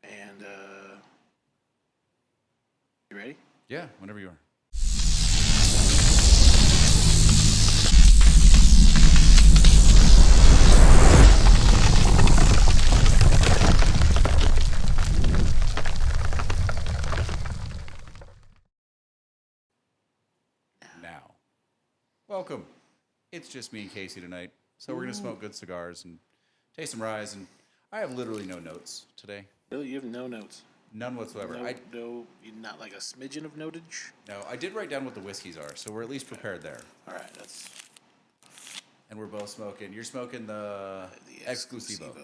And you ready? Yeah, whenever you are. Now, welcome. It's just me and Casey tonight, so we're gonna smoke good cigars and taste some ryes. And I have literally no notes today, Really, you have no notes. none whatsoever. No, not like a smidgen of notage. No, I did write down what the whiskeys are, so we're at least prepared there. All right, that's And we're both smoking. You're smoking the Exclusivo.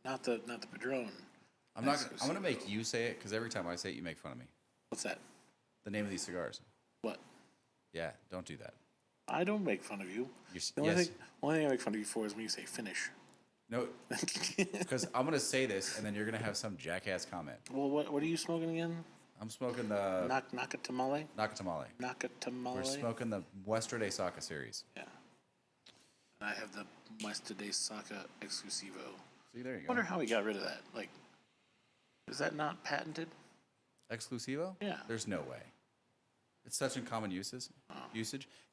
Not the Padron. I'm not. I'm gonna Exclusivo. make you say it because every time I say it, you make fun of me. What's that? The name of these cigars. What? Yeah, don't do that. I don't make fun of you. Yes. The only thing I make fun of you for is when you say finish. No, because I'm gonna say this, and then you're gonna have some jackass comment. Well, what are you smoking again? I'm smoking the Nakatamale? Nakatamale. Nakatamale? We're smoking the Muestra de Saka series. Yeah. And I have the Muestra de Saka Exclusivo. See, there you I go. wonder how he got rid of that. Like, is that not patented? Exclusivo? Yeah. There's no way. It's such in common usage.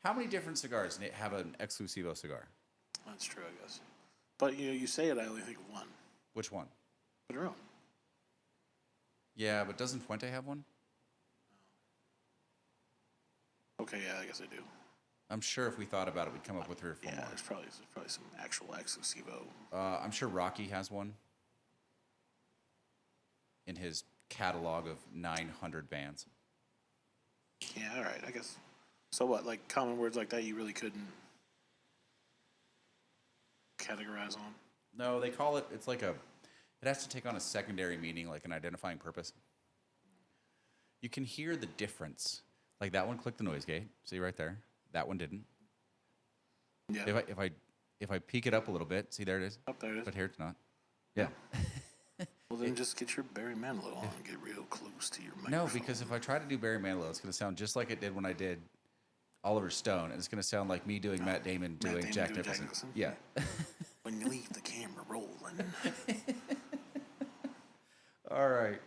How many different cigars have an Exclusivo cigar? That's true, I guess. But you say it, I only think of one. Which one? Padron. Yeah, but doesn't Fuente have one? Okay, yeah, I guess I do. I'm sure if we thought about it, we'd come up with 3 or 4 Yeah, more. there's probably some actual Exclusivo. I'm sure Rocky has one in his catalog of 900 bands. Yeah, all right, I guess. So what? Like common words like that, you really couldn't categorize on. No, they call it. It's like it has to take on a secondary meaning, like an identifying purpose. You can hear the difference. Like that one clicked the noise gate. See right there. That one didn't. Yeah. If I peek it up a little bit, see there it is. Up there it is. But here it's not. Yeah. Well, then just get your Barry Manilow on and get real close to your microphone. No, because if I try to do Barry Manilow, it's going to sound just like it did when I did Oliver Stone, and it's going to sound like me doing Matt Damon doing Jack Nicholson. Yeah. When you leave the camera rolling. All right.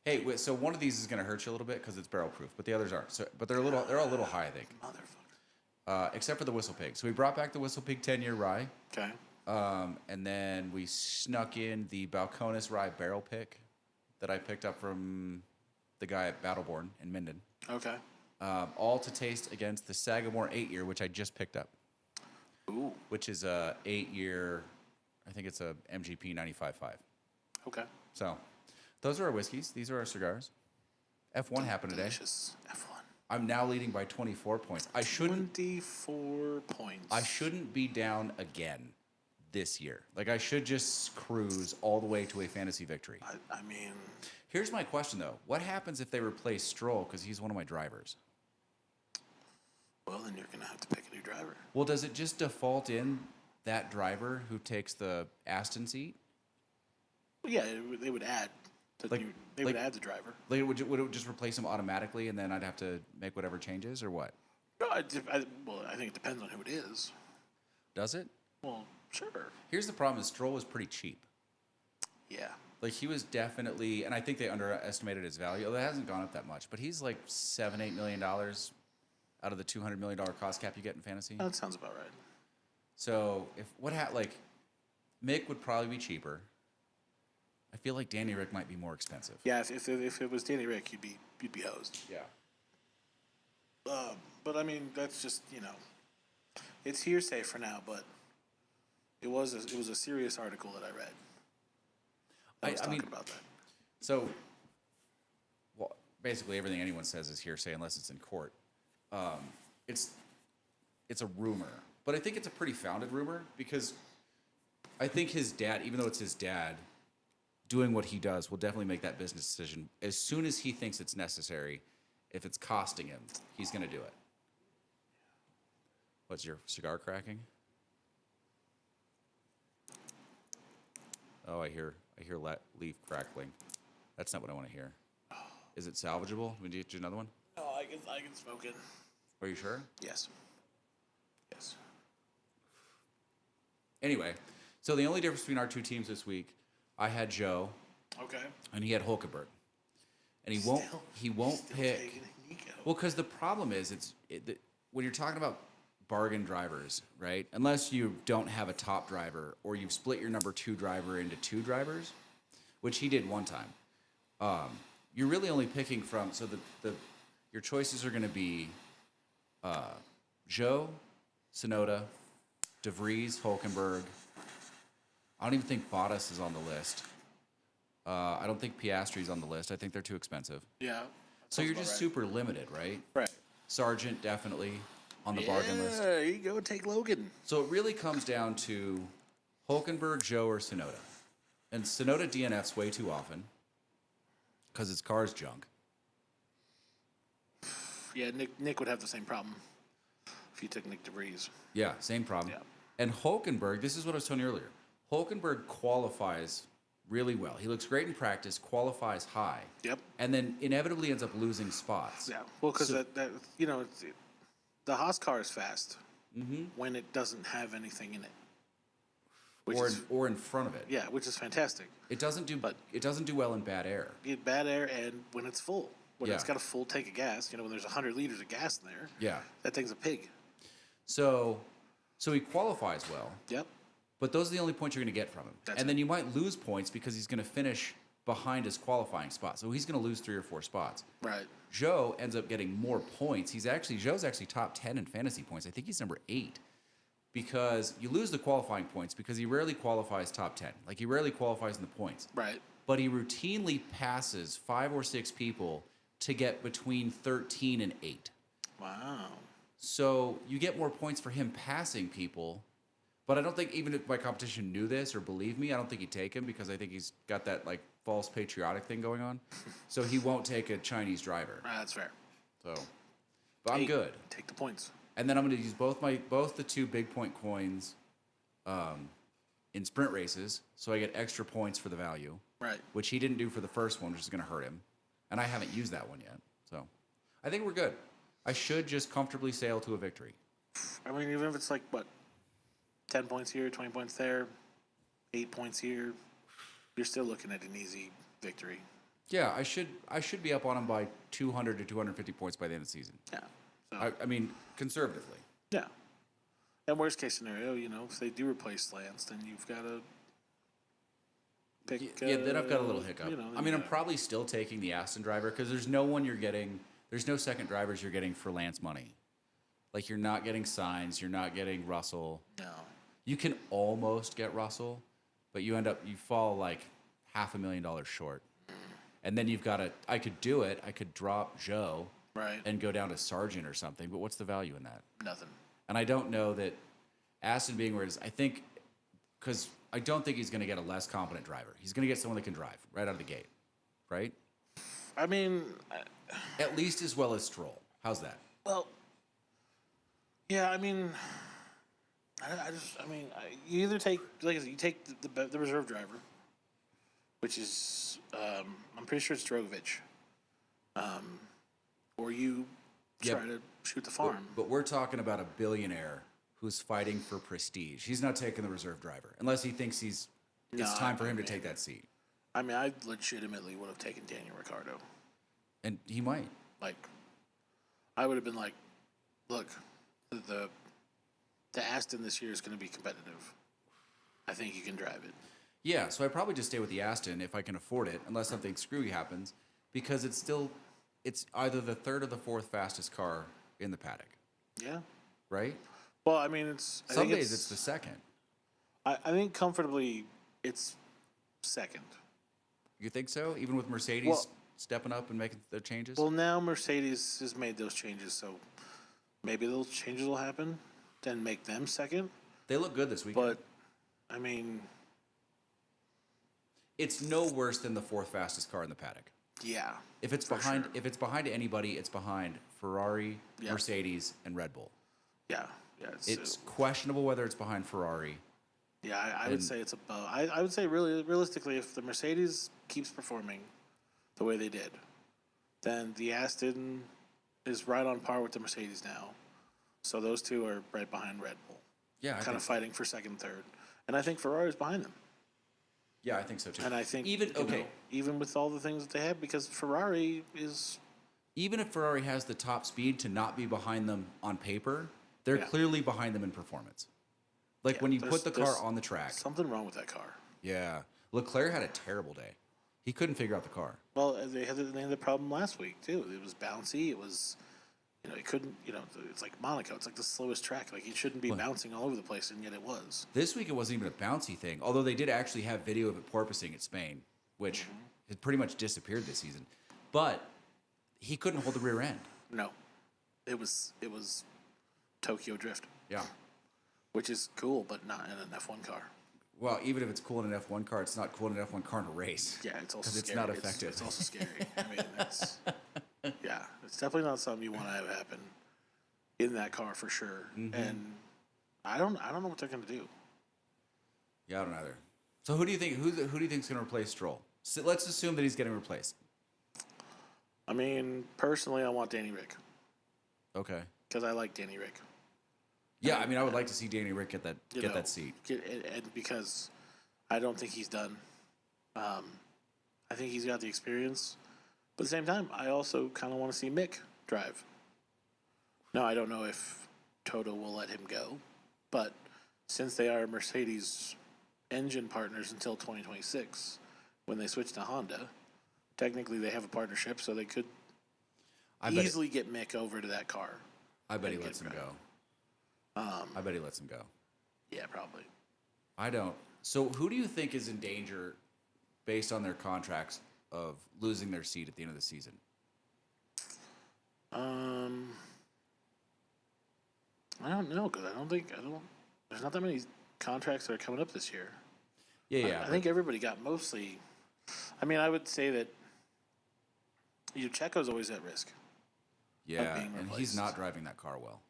Hey, so one of these is going to hurt you a little bit because it's barrel proof, but the others aren't. So, but they're all a little high, I think. Motherfucker. Except for the Whistle Pig. So we brought back the Whistle Pig 10-year rye. Okay. And then we snuck in the Balcones Rye Barrel Pick that I picked up from the guy at Battleborn in Minden. Okay. All to taste against the Sagamore 8-year, which I just picked up. Ooh. Which is a 8-year, I think it's a MGP 95.5. Okay. So those are our whiskeys. These are our cigars. F1 happened today. Delicious. F1. I'm now leading by 24 points. 24 points. I shouldn't be down again this year. Like, I should just cruise all the way to a fantasy victory. I mean... Here's my question, though. What happens if they replace Stroll because he's one of my drivers? Well, then you're going to have to pick a new driver. Well, does it just default in that driver who takes the Aston seat? Well, yeah, they would add... They would add the driver. Like, would it just replace him automatically, and then I'd have to make whatever changes, or what? No, I think it depends on who it is. Does it? Well, sure. Here's the problem: is Stroll was pretty cheap. Yeah. Like, he was definitely, and I think they underestimated his value. Although it hasn't gone up that much, but he's like $7-8 million out of the $200 million cost cap you get in fantasy. That sounds about right. So like Mick would probably be cheaper. I feel like Danny Rick might be more expensive. Yeah, if it was Danny Rick, you'd be hosed. Yeah. But I mean, that's just it's hearsay for now. But it was a serious article that I read. I was talking about that. So, well, basically everything anyone says is hearsay unless it's in court. It's a rumor, but I think it's a pretty founded rumor because I think his dad, even though it's his dad, doing what he does will definitely make that business decision as soon as he thinks it's necessary. If it's costing him, he's going to do it. What's your cigar cracking? Oh, I hear leaf crackling. That's not what I want to hear. Is it salvageable? We need another one. No, I can smoke it. Are you sure? Yes. Yes. Anyway, so the only difference between our two teams this week, I had Joe, Okay. and he had Hulkenberg, and he won't pick. Taking Nico. Well, because the problem is, when you're talking about bargain drivers, right? Unless you don't have a top driver or you've split your number 2 driver into 2 drivers, which he did one time. You're really only picking from, so your choices are going to be Joe, Sonoda, De Vries, Hulkenberg. I don't even think Bottas is on the list. I don't think Piastri's on the list. I think they're too expensive. Yeah. So you're just super limited, right? Right. Sargent definitely on the bargain list. Yeah, you go take Logan. So it really comes down to Hulkenberg, Joe, or Sonoda. And Sonoda DNFs way too often because his car's junk. Yeah, Nick would have the same problem if you took Nick DeVries. Yeah, same problem. Yeah. And Hulkenberg, this is what I was telling you earlier. Hulkenberg qualifies really well. He looks great in practice, qualifies high. Yep. And then inevitably ends up losing spots. Yeah. Well, because the Haas car is fast when it doesn't have anything in it. Or in front of it. Yeah, which is fantastic. It doesn't do well in bad air. You get bad air and when it's full. When it's Yeah. got a full tank of gas, when there's 100 liters of gas in there, Yeah. that thing's a pig. So he qualifies well. Yep. But those are the only points you're going to get from him. That's and then you might lose points because he's going to finish behind his qualifying spot. So he's going to lose 3 or 4 spots. Right. Joe ends up getting more points. Joe's actually top 10 in fantasy points. I think he's number 8 because you lose the qualifying points because he rarely qualifies top 10. Like he rarely qualifies in the points. Right. But he routinely passes 5 or 6 people to get between 13 and 8. Wow. So you get more points for him passing people. But I don't think even if my competition knew this or believed me, I don't think he'd take him because I think he's got that like false patriotic thing going on. So he won't take a Chinese driver. That's fair. So, but I'm good. Take the points. And then I'm going to use both the 2 big point coins in sprint races, so I get extra points for the value. Right. Which he didn't do for the first one, which is going to hurt him. And I haven't used that one yet. So I think we're good. I should just comfortably sail to a victory. I mean, even if it's like, 10 points here, 20 points there, 8 points here, you're still looking at an easy victory. Yeah, I should be up on him by 200 to 250 points by the end of the season. Yeah. So, I mean, conservatively. yeah. And worst case scenario, if they do replace Lance, then you've got to pick. Yeah, then I've got a little hiccup. I mean, I'm yeah. probably still taking the Aston driver because there's no second drivers you're getting for Lance money. Like, you're not getting Sainz, you're not getting Russell. No. You can almost get Russell, but you fall like $500,000 short. And then I could do it. I could drop Joe Right. and go down to Sargent or something, but what's the value in that? Nothing. And I don't know that Aston being where it is, because I don't think he's going to get a less competent driver. He's going to get someone that can drive right out of the gate, right? I mean, At least as well as Stroll. How's that? well, yeah, I mean, you either take, like I said, you take the reserve driver, which is, I'm pretty sure it's Drogovic, or you try to shoot the farm. But we're talking about a billionaire who's fighting for prestige. He's not taking the reserve driver unless he thinks it's time for him to take that seat. I mean, I legitimately would have taken Daniel Ricciardo. And he might. Like, I would have been like, look, the Aston this year is going to be competitive. I think you can drive it. Yeah, so I probably just stay with the Aston if I can afford it, unless something screwy happens, because it's either the 3rd or the 4th fastest car in the paddock. Yeah. Right? Well, I mean, Some days it's the 2nd. I think comfortably it's 2nd. You think so? Even with Mercedes stepping up and making their changes? Well, now Mercedes has made those changes, so maybe those changes will happen, then make them 2nd. They look good this weekend. But, I mean, it's no worse than the 4th fastest car in the paddock. yeah. If it's behind anybody, it's behind Ferrari, Yeah. Mercedes, and Red Bull. Yeah. It's questionable whether it's behind Ferrari. Yeah, I would say it's above. I would say really realistically, if the Mercedes keeps performing the way they did, then the Aston is right on par with the Mercedes now. So those two are right behind Red Bull. Yeah, Kind of fighting for 2nd, 3rd. And I think Ferrari's behind them. Yeah, I think so too. And I think even okay, even with all the things that they have, because Ferrari is even if Ferrari has the top speed to not be behind them on paper, they're Yeah. clearly behind them in performance. Like yeah, when you there's- put the car there's on the track. something wrong with that car. Yeah, Leclerc had a terrible day. He couldn't figure out the car. Well, they had the problem last week too. It was bouncy. It was, it couldn't. It's like Monaco. It's like the slowest track. Like it shouldn't be bouncing all over the place, and yet it was. This week it wasn't even a bouncy thing, although they did actually have video of it porpoising at Spain, which has pretty much disappeared this season. But he couldn't hold the rear end. No, it was Tokyo Drift, Yeah. which is cool, but not in an F1 car. Well, even if it's cool in an F1 car, it's not cool in an F1 car in a race. Yeah, it's also 'Cause it's scary. not effective. It's also scary. I mean, it's definitely not something you want to have happen in that car for sure. And I don't know what they're gonna do. Yeah, I don't either. So who do you think? Who do you think is going to replace Stroll? So let's assume that he's getting replaced. I mean, personally, I want Danny Rick Okay. because I like Danny Rick. Yeah, I mean, I would like to see Danny Rick get that seat. And because I don't think he's done. I think he's got the experience. But at the same time, I also kind of want to see Mick drive. Now, I don't know if Toto will let him go, but since they are Mercedes engine partners until 2026, when they switch to Honda, technically they have a partnership, so they could easily get Mick over to that car. I bet he lets him go. I bet he lets him go. Yeah, probably. I don't. So who do you think is in danger, based on their contracts, of losing their seat at the end of the season? I don't know because there's not that many contracts that are coming up this year. Yeah. I think everybody got mostly. I mean, I would say that Checo's always at risk. Yeah, being and he's replaced. not driving that car well.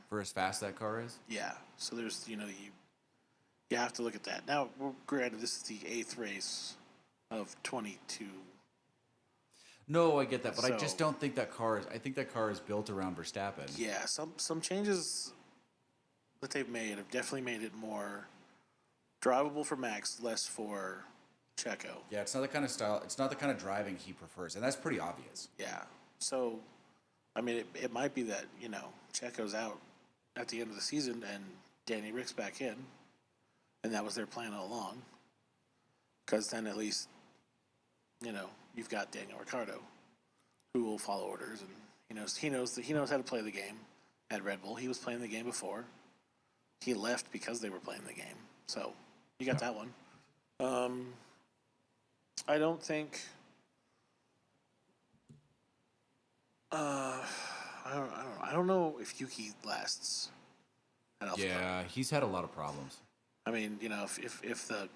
For as fast that car is. Yeah, so there's you have to look at that. Now, granted, this is the 8th race of 22. No, I get that, but I just So- don't think that car is. I think that car is built around Verstappen. Yeah, some changes that they've made have definitely made it more drivable for Max, less for Checo. Yeah, it's not the kind of style. It's not the kind of driving he prefers, and that's pretty obvious. Yeah, so I mean, it might be that Checo's out at the end of the season and Danny Rick's back in, and that was their plan all along. Because then at least you've got Daniel Ricciardo, who will follow orders, and he knows how to play the game at Red Bull. He was playing the game before. He left because they were playing the game, so you got that one. I don't think. I don't know if Yuki lasts at AlphaTauri. Yeah, he's had a lot of problems. I mean, if the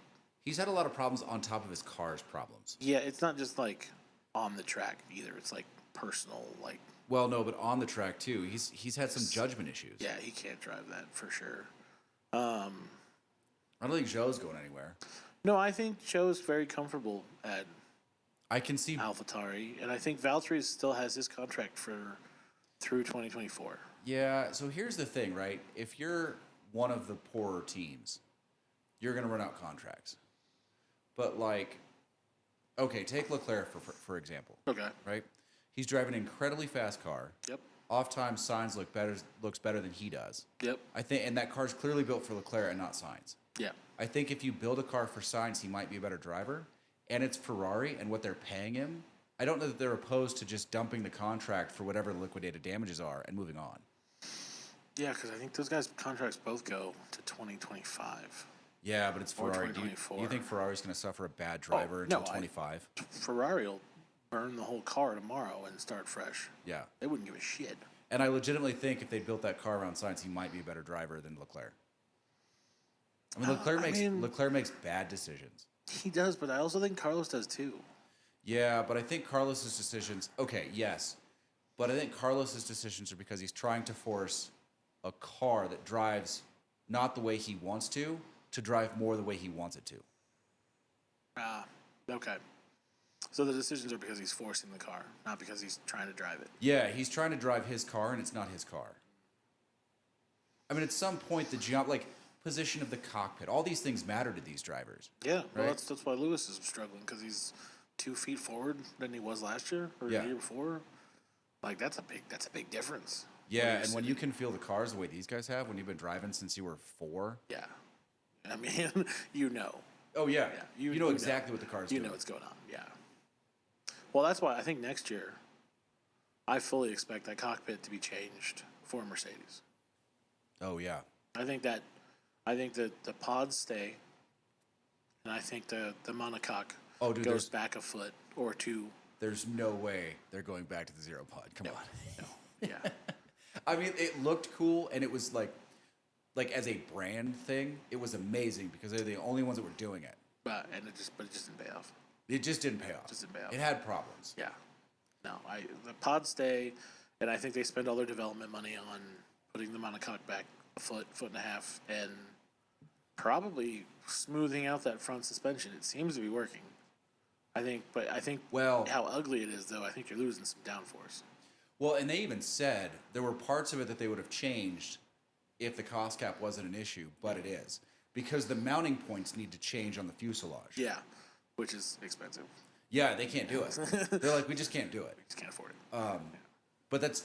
He's had a lot of problems on top of his car's problems. yeah, it's not just like on the track either. It's like personal, like Well, no, but on the track too. He's had some judgment issues. yeah, he can't drive that for sure. I don't think Joe's going anywhere. No, I think Joe's very comfortable at I can see. AlphaTauri, and I think Valtteri still has his contract through 2024. Yeah, so here's the thing, right? If you're one of the poorer teams, you're going to run out contracts. But okay, take Leclerc for example. Okay. Right? He's driving an incredibly fast car. Yep. Oftentimes, Sainz looks better than he does. Yep. I think, and that car's clearly built for Leclerc and not Sainz. Yeah. I think if you build a car for Sainz, he might be a better driver. And it's Ferrari and what they're paying him. I don't know that they're opposed to just dumping the contract for whatever the liquidated damages are and moving on. Yeah, because I think those guys' contracts both go to 2025. Yeah, but it's Or Ferrari. Do you 2024. think Ferrari's going to suffer a bad driver no, until 25? Ferrari will burn the whole car tomorrow and start fresh. Yeah. They wouldn't give a shit. And I legitimately think if they built that car around Sainz, he might be a better driver than Leclerc. I mean, Leclerc makes bad decisions. He does, but I also think Carlos does too. Yeah, but I think Carlos's decisions. Okay, yes, but I think Carlos's decisions are because he's trying to force a car that drives not the way he wants to drive more the way he wants it to. Okay. So the decisions are because he's forcing the car, not because he's trying to drive it. Yeah, he's trying to drive his car, and it's not his car. I mean, at some point, position of the cockpit. All these things matter to these drivers. Yeah, well, right? that's why Lewis is struggling because he's 2 feet forward than he was last year or the year before. Like that's a big difference. Yeah, and when you can feel the cars the way these guys have, when you've been driving since you were 4. Yeah, I mean, you know. Oh yeah, Yeah, you know exactly what the cars do. You know what's going on. Yeah. Well, that's why I think next year, I fully expect that cockpit to be changed for Mercedes. Oh yeah. I think that the pods stay, and I think the monocoque goes back a foot or 2. There's no way they're going back to the zero pod. Come on. No. Yeah. I mean, it looked cool, and it was like as a brand thing, it was amazing because they're the only ones that were doing it. But it just didn't pay off. It just didn't pay off. It had problems. Yeah. No, the pods stay, and I think they spend all their development money on putting the monocoque back a foot and a half, and probably smoothing out that front suspension. It seems to be working. I think how ugly it is, though, I think you're losing some downforce. Well, and they even said there were parts of it that they would have changed if the cost cap wasn't an issue, but it is. Because the mounting points need to change on the fuselage. Yeah, which is expensive. Yeah, they can't do it. They're like, we just can't do it. We just can't afford it. But that's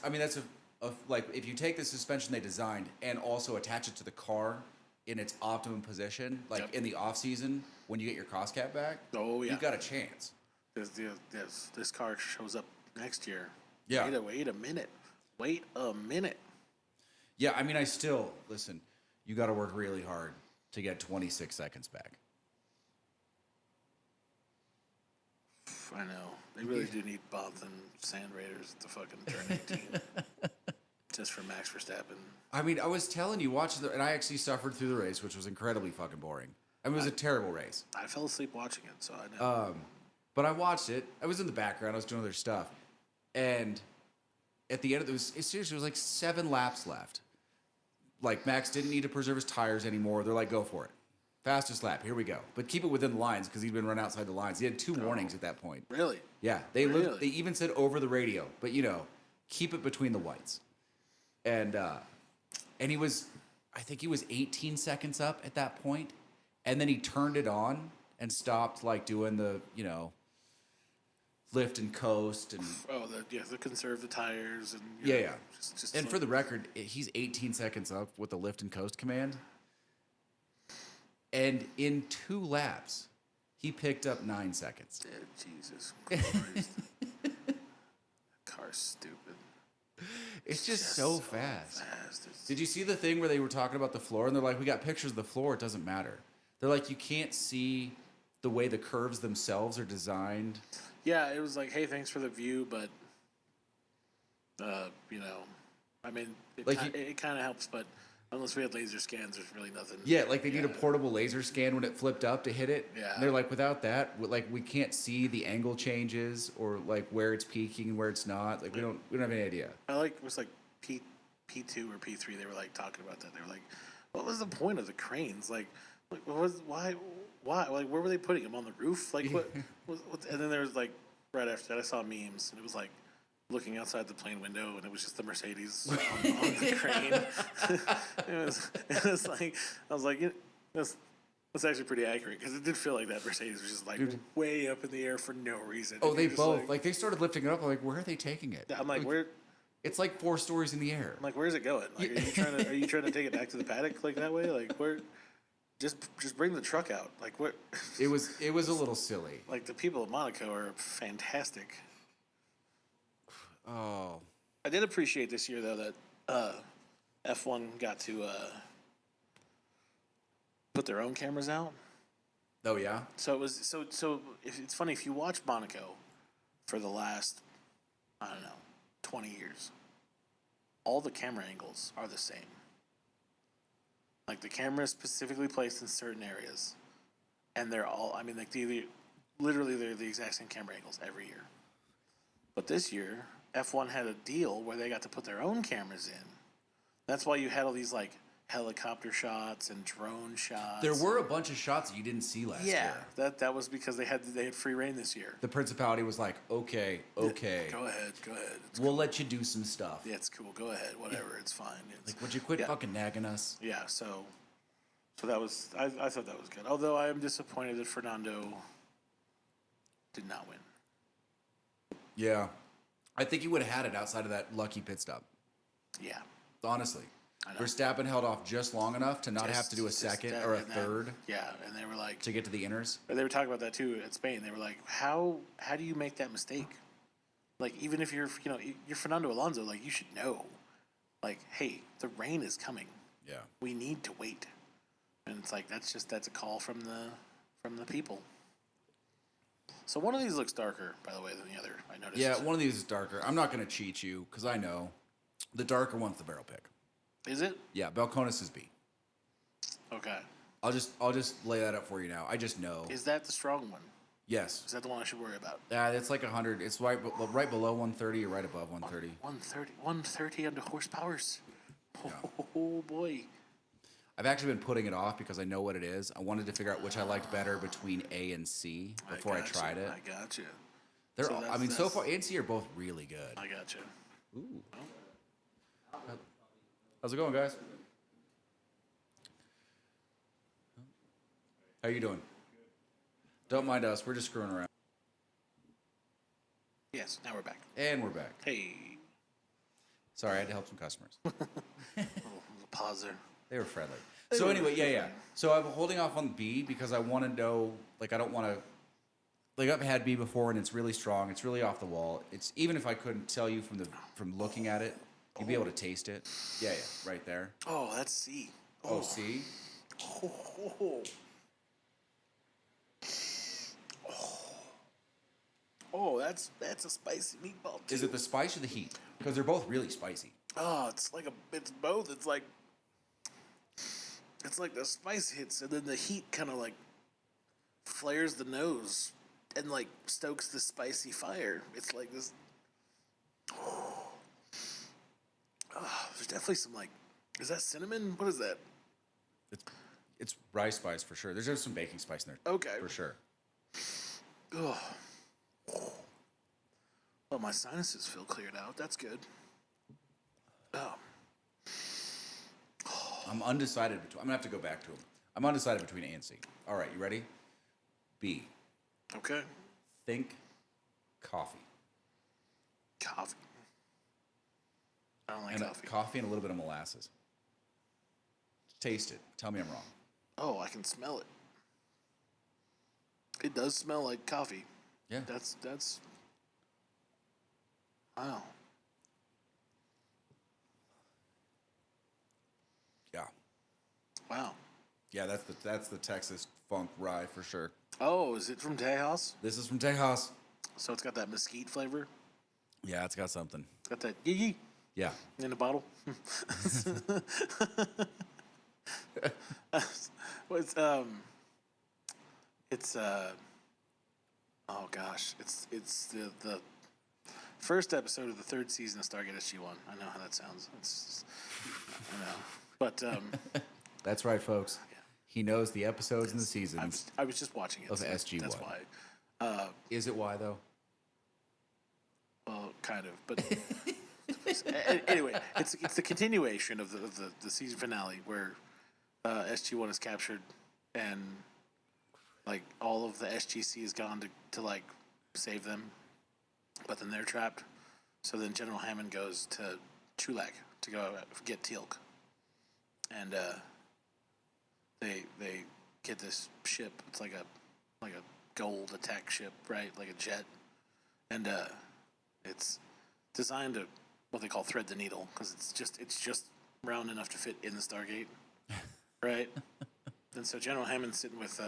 like, if you take the suspension they designed and also attach it to the car in its optimum position, like in the off season, when you get your cost cap back, you've got a chance. This car shows up next year. Yeah. Wait a minute. Wait a minute. Yeah, I mean, listen, you got to work really hard to get 26 seconds back. I know. They really do need Both and Sand Raiders at the fucking turn 18. Just for Max Verstappen. I mean, I was telling you, and I actually suffered through the race, which was incredibly fucking boring. I mean, it was a terrible race. I fell asleep watching it, so I know. But I watched it. I was in the background. I was doing other stuff. And at the end of it, seriously, it was like 7 laps left. Like, Max didn't need to preserve his tires anymore. They're like, go for it. Fastest lap. Here we go. But keep it within the lines because he'd been run outside the lines. He had 2 warnings at that point. Really? Yeah. They even said over the radio. But, keep it between the whites. And he was, I think he was 18 seconds up at that point. And then he turned it on and stopped, like, doing the, lift and coast and the conserve the tires and Just and for the record, he's 18 seconds up with the lift and coast command, and in 2 laps he picked up 9 seconds. Jesus Christ. Car's stupid. It's just so fast. Did you see the thing where they were talking about the floor and they're like, we got pictures of the floor, it doesn't matter. They're like, you can't see the way the curves themselves are designed. Yeah, it was like, hey, thanks for the view, but, I mean, it kind of helps, but unless we had laser scans, there's really nothing. Yeah, like they need a portable laser scan when it flipped up to hit it. Yeah. And they're like, without that, like we can't see the angle changes or like where it's peaking and where it's not. Like we don't have any idea. It was like P2 or P3. They were like talking about that. They were like, what was the point of the cranes? Like why? Like, where were they putting them on the roof? Like, what? And then there was like, right after that, I saw memes, and it was like looking outside the plane window, and it was just the Mercedes on the crane. it was like, I was like, that's actually pretty accurate because it did feel like that Mercedes was just like way up in the air for no reason. Oh, they both like they started lifting it up. I'm like, where are they taking it? I'm like, where? It's like 4 stories in the air. I'm like, where's it going? Like, are you trying to take it back to the paddock like that way? Like, where? Just bring the truck out. Like what? It was a little silly. Like the people of Monaco are fantastic. Oh. I did appreciate this year though that F1 got to put their own cameras out. Oh yeah. So it was so. If it's funny if you watch Monaco for the last 20 years, all the camera angles are the same. Like the camera is specifically placed in certain areas, and they're all. I mean, like literally they're the exact same camera angles every year. But this year, F1 had a deal where they got to put their own cameras in. That's why you had all these like helicopter shots and drone shots. There were a bunch of shots that you didn't see last year. Yeah, that was because they had free reign this year. The Principality was like, okay. Go ahead. We'll let you do some stuff. Yeah, it's cool. Go ahead. Whatever. It's fine. Like, would you quit fucking nagging us? Yeah. So So that was I thought that was good. Although I am disappointed that Fernando did not win. Yeah. I think he would have had it outside of that lucky pit stop. Yeah. Honestly. I know. Verstappen held off just long enough to not have to do a second or a third Yeah, and they were like, to get to the inners. they were talking about that too at Spain. They were like, how do you make that mistake? Like, even if you're Fernando Alonso, like, you should know, like, hey, the rain is coming. Yeah. We need to wait. And it's like that's a call from the people. So one of these looks darker, by the way, than the other. I noticed. Yeah, one of these is darker. I'm not going to cheat you because I know the darker one's the barrel pick. Is it? Yeah, Balcones is B. Okay. I'll just lay that up for you now. I just know. Is that the strong one? Yes. Is that the one I should worry about? Yeah, it's like 100. It's right below 130 or right above 130. 130 under horsepowers. Oh boy. I've actually been putting it off because I know what it is. I wanted to figure out which I liked better between A and C before I tried it. I got you. They're all, so far A and C are both really good. I got you. Ooh. How's it going, guys? How you doing? Don't mind us. We're just screwing around. Yes, now we're back. And we're back. Hey. Sorry, I had to help some customers. Little pause there. They were friendly. So anyway, yeah. So I'm holding off on B because I want to know, like, I don't want to, like, I've had B before and it's really strong. It's really off the wall. It's, even if I couldn't tell you from looking at it, you'd be able to taste it. Yeah, right there. Oh, that's C. Oh, C? Oh, that's a spicy meatball too. Is it the spice or the heat? Because they're both really spicy. Oh, it's both. It's like the spice hits and then the heat kind of like flares the nose and like stokes the spicy fire. It's like this. Oh, there's definitely some like, is that cinnamon? What is that? It's rice spice for sure. There's just some baking spice in there. Okay. For sure. Oh. Well, my sinuses feel cleared out. That's good. Oh. I'm undecided between. I'm gonna have to go back to them. I'm undecided between A and C. All right, you ready? B. Okay. Think coffee. Coffee. I don't like And coffee. coffee and a little bit of molasses. Taste it. Tell me I'm wrong. Oh, I can smell it. It does smell like coffee. Yeah. That's wow. Yeah. Wow. Yeah, that's the Texas funk rye for sure. Oh, is it from Tejas? This is from Tejas. So it's got that mesquite flavor. Yeah, it's got something. It's got that yee Yeah. in a bottle. Well, it's oh gosh, it's the first episode of the third season of Stargate SG-1. I know how that sounds. I know, but That's right, folks. Yeah. He knows the episodes and the seasons I was just watching it of so SG-1. That's why. Is it why though? Well, kind of, but anyway, it's the continuation of the season finale where SG-1 is captured and like all of the SGC is gone to like save them, but then they're trapped. So then General Hammond goes to Chulak to go get Teal'c, and they get this ship. It's like a gold attack ship, right? Like a jet, and it's designed to what they call thread the needle because it's just round enough to fit in the Stargate, right? And so General Hammond's sitting with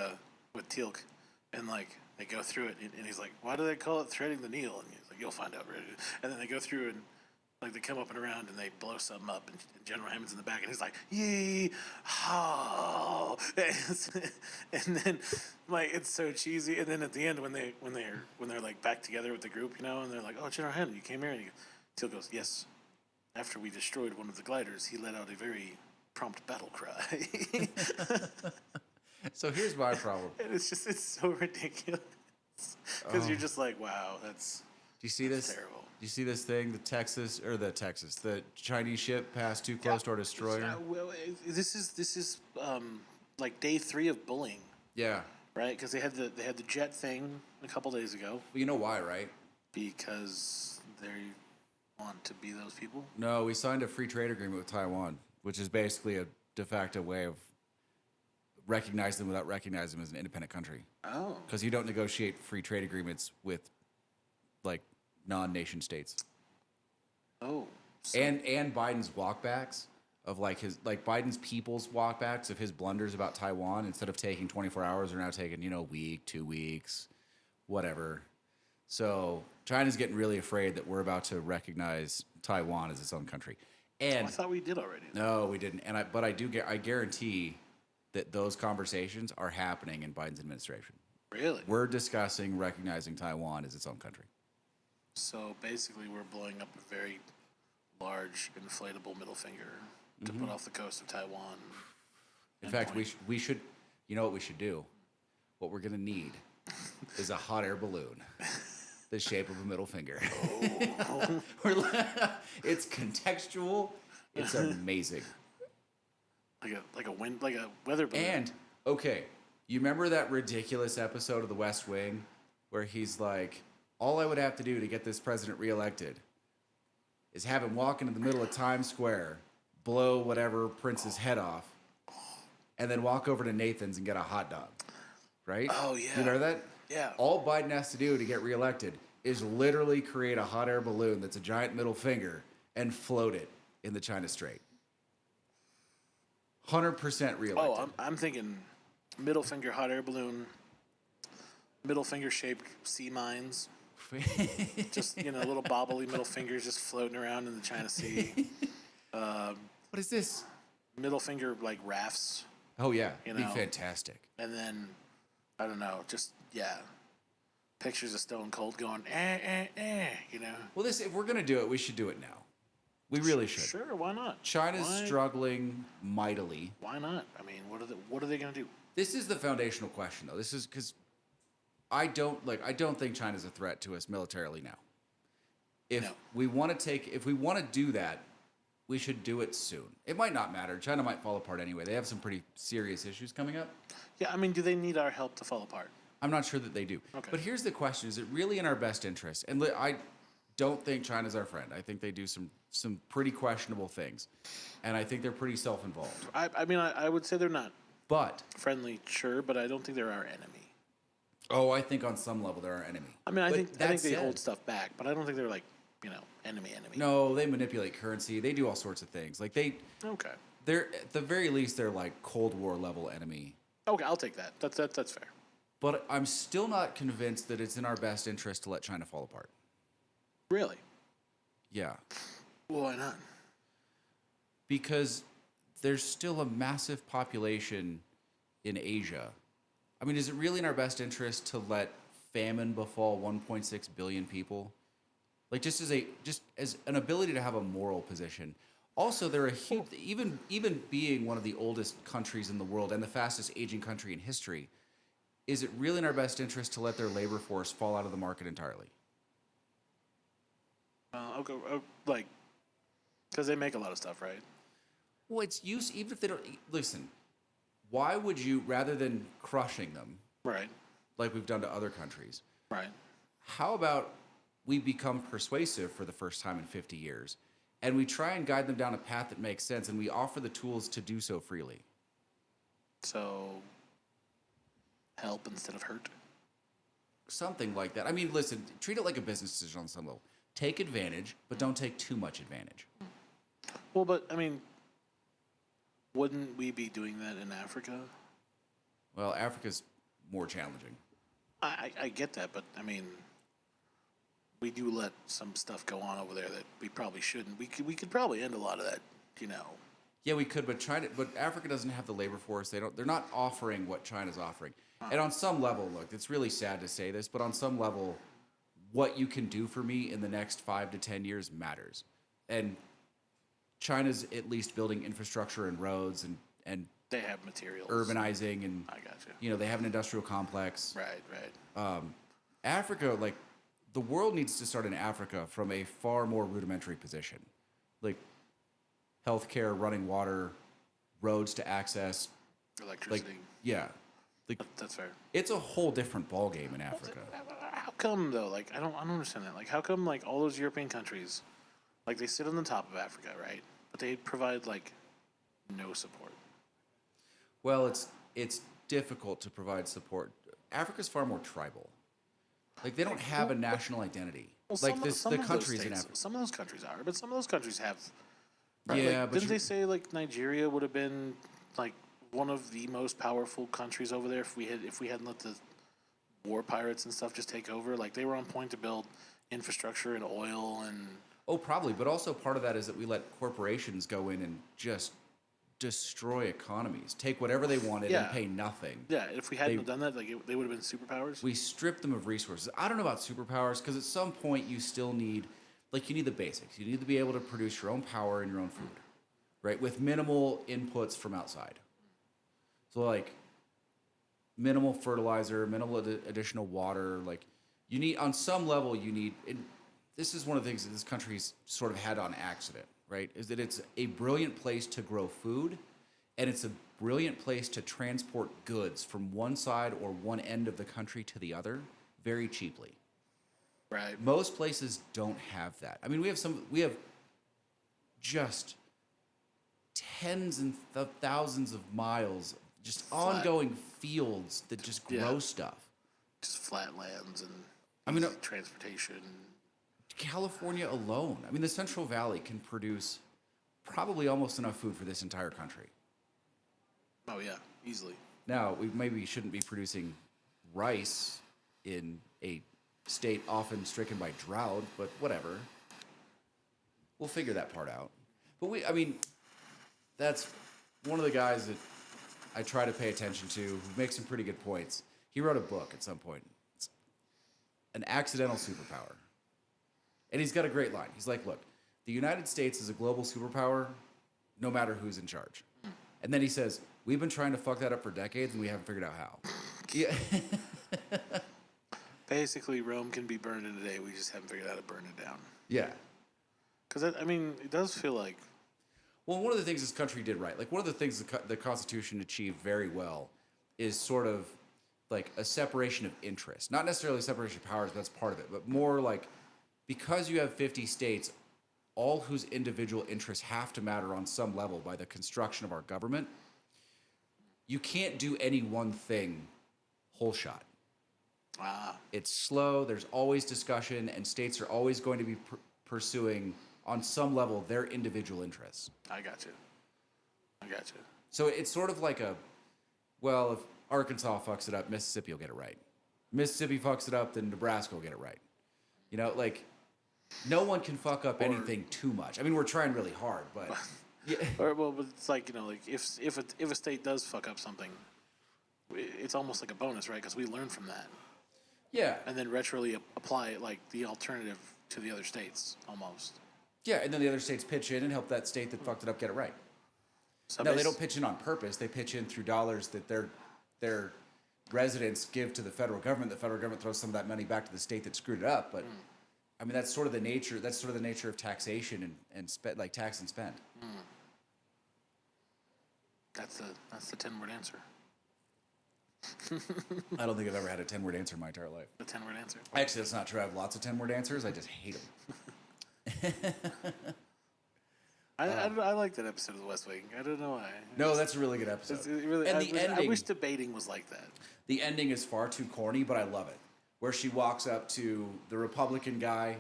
Teal'c, and like they go through it, and he's like, "Why do they call it threading the needle?" And he's like, "You'll find out, right?" And then they go through and like they come up and around and they blow something up, and General Hammond's in the back, and he's like, "Yee haw!" And then like it's so cheesy. And then at the end when they're like back together with the group, you know, and they're like, "Oh, General Hammond, you came here," and Teal'c goes, "Yes. After we destroyed one of the gliders, he let out a very prompt battle cry." So here's my problem. And it's so ridiculous because you're just like, wow, that's. Do you see this? Terrible. Do you see this thing? The Chinese ship passed too close to our destroyer. Well, this is like day 3 of bullying, Yeah. right? Because they had the jet thing a couple days ago Well, you know why, right? because they want to be those people. No, we signed a free trade agreement with Taiwan, which is basically a de facto way of recognizing them without recognizing them as an independent country. Oh, Because you don't negotiate free trade agreements with like non-nation states. oh, so, And Biden's walkbacks of Biden's people's walkbacks of his blunders about Taiwan, instead of taking 24 hours, are now taking, a week, 2 weeks, whatever. So China's getting really afraid that we're about to recognize Taiwan as its own country. And I thought we did already. no, we didn't. But I guarantee that those conversations are happening in Biden's administration. Really? We're discussing recognizing Taiwan as its own country. So basically, we're blowing up a very large inflatable middle finger to put off the coast of Taiwan. In fact, we should. You know what we should do? What we're gonna need is a hot air balloon, the shape of a middle finger. It's contextual. It's amazing. Like a weather balloon. And okay, you remember that ridiculous episode of The West Wing where he's like, all I would have to do to get this president reelected is have him walk into the middle of Times Square, blow whatever prince's head off, and then walk over to Nathan's and get a hot dog. Right? Oh, yeah. You remember that? Yeah. All Biden has to do to get reelected is literally create a hot air balloon that's a giant middle finger and float it in the China Strait. 100% reelected. Oh, I'm thinking middle finger hot air balloon, middle finger shaped sea mines. Just, little bobbly middle fingers just floating around in the China Sea. What is this? Middle finger, like rafts. Oh, yeah. It'd be fantastic. And then, I don't know, just, pictures of Stone Cold going, Well, if we're going to do it, we should do it now. We really should. Sure, why not? China's struggling mightily. Why not? I mean, what are they going to do? This is the foundational question, though. This is because I don't think China's a threat to us militarily now. If we want to do that, we should do it soon. It might not matter. China might fall apart anyway. They have some pretty serious issues coming up. Yeah, I mean, do they need our help to fall apart? I'm not sure that they do. Okay. But here's the question: is it really in our best interest? And I don't think China's our friend. I think they do some pretty questionable things, and I think they're pretty self-involved. I mean, I would say they're not But friendly, sure, but I don't think they're our enemy. oh, I think on some level they're our enemy. I mean, I think they said, hold stuff back, but I don't think they're like, enemy. No, they manipulate currency. They do all sorts of things. Like Okay. they're at the very least they're like Cold War level enemy. Okay, I'll take that. That's fair. But I'm still not convinced that it's in our best interest to let China fall apart. Really? Yeah. Well, why not? Because there's still a massive population in Asia. I mean, is it really in our best interest to let famine befall 1.6 billion people? Like just as an ability to have a moral position. Also, they're a huge, even being one of the oldest countries in the world and the fastest aging country in history, is it really in our best interest to let their labor force fall out of the market entirely? I'll go because they make a lot of stuff, right? Well, it's use even if they don't listen. Why would you, rather than crushing them, Right. like we've done to other countries, Right. how about we become persuasive for the first time in 50 years, and we try and guide them down a path that makes sense, and we offer the tools to do so freely? So, help instead of hurt. Something like that. I mean, listen, treat it like a business decision on some level. Take advantage, but don't take too much advantage. Well, but I mean, wouldn't we be doing that in Africa? Well, Africa's more challenging. I get that, but I mean, we do let some stuff go on over there that we probably shouldn't. We could probably end a lot of that, Yeah, we could, but Africa doesn't have the labor force. They're not offering what China's offering. And on some level, look, it's really sad to say this, but on some level, what you can do for me in the next 5 to 10 years matters. And China's at least building infrastructure and roads and they have materials, urbanizing, and I got you. They have an industrial complex. Right. Africa, like the world needs to start in Africa from a far more rudimentary position, like healthcare, running water, roads to access, Electricity. Yeah, That's fair. it's a whole different ballgame in Africa. How come though? Like I don't understand that. Like how come like all those European countries, like they sit on the top of Africa, right? But they provide like no support. Well, it's difficult to provide support. Africa's far more tribal. Like they don't have a national identity. Well, Like some the of those countries in states, Africa. some of those countries are, but some of those countries have. Right? Yeah, Like, but didn't they say like Nigeria would have been like one of the most powerful countries over there if we hadn't let the war pirates and stuff just take over? Like they were on point to build infrastructure and oil and oh, probably, but also part of that is that we let corporations go in and just destroy economies, take whatever they wanted and Yeah. pay nothing. yeah. If we hadn't done that, like they would have been superpowers. We strip them of resources. I don't know about superpowers because at some point you still need, like, you need the basics. You need to be able to produce your own power and your own food, right? With minimal inputs from outside. So, like, minimal fertilizer, minimal additional water. Like, you need, on some level, you need, and this is one of the things that this country's sort of had on accident, right? Is that it's a brilliant place to grow food, and it's a brilliant place to transport goods from one side or one end of the country to the other very cheaply. Right. Most places don't have that. I mean, we have just tens and thousands of miles, just Flat. ongoing fields that just grow Yeah. stuff. Just flat lands and I mean, easy transportation. California alone, I mean, the Central Valley can produce probably almost enough food for this entire country. Oh yeah, easily. Now, we maybe shouldn't be producing rice in a state often stricken by drought, but whatever. We'll figure that part out. But I mean, that's one of the guys that I try to pay attention to who makes some pretty good points. He wrote a book at some point. It's An Accidental Superpower. And he's got a great line. He's like, look, the United States is a global superpower no matter who's in charge. And then he says, we've been trying to fuck that up for decades and we haven't figured out how. Yeah. Basically, Rome can be burned in a day. We just haven't figured out how to burn it down. Yeah. Because I mean, it does feel like Well, one of the things this country did right, like one of the things the Constitution achieved very well is sort of like a separation of interest. Not necessarily separation of powers, but that's part of it, but more like because you have 50 states, all whose individual interests have to matter on some level by the construction of our government, you can't do any one thing whole shot. It's slow, there's always discussion, and states are always going to be pursuing, on some level, their individual interests. I got you. So it's sort of like well, if Arkansas fucks it up, Mississippi will get it right. Mississippi fucks it up, then Nebraska will get it right. You know, like, no one can fuck up anything too much. I mean, we're trying really hard, but... yeah. But it's like, you know, like if a state does fuck up something, it's almost like a bonus, right? Because we learn from that. Yeah. And then retroly apply it like the alternative to the other states, almost. Yeah, and then the other states pitch in and help that state that fucked it up get it right. So No, they don't pitch in on purpose. They pitch in through dollars that their residents give to the federal government. The federal government throws some of that money back to the state that screwed it up. But I mean, that's sort of the nature. That's sort of the nature of taxation and like tax and spend. That's the 10-word answer. I don't think I've ever had a 10-word answer in my entire life. The 10-word answer. Actually, that's not true. I have lots of 10-word answers. I just hate them. I like that episode of The West Wing. I don't know why. No, that's a really good episode. I wish debating was like that. The ending is far too corny, but I love it. Where she walks up to the Republican guy,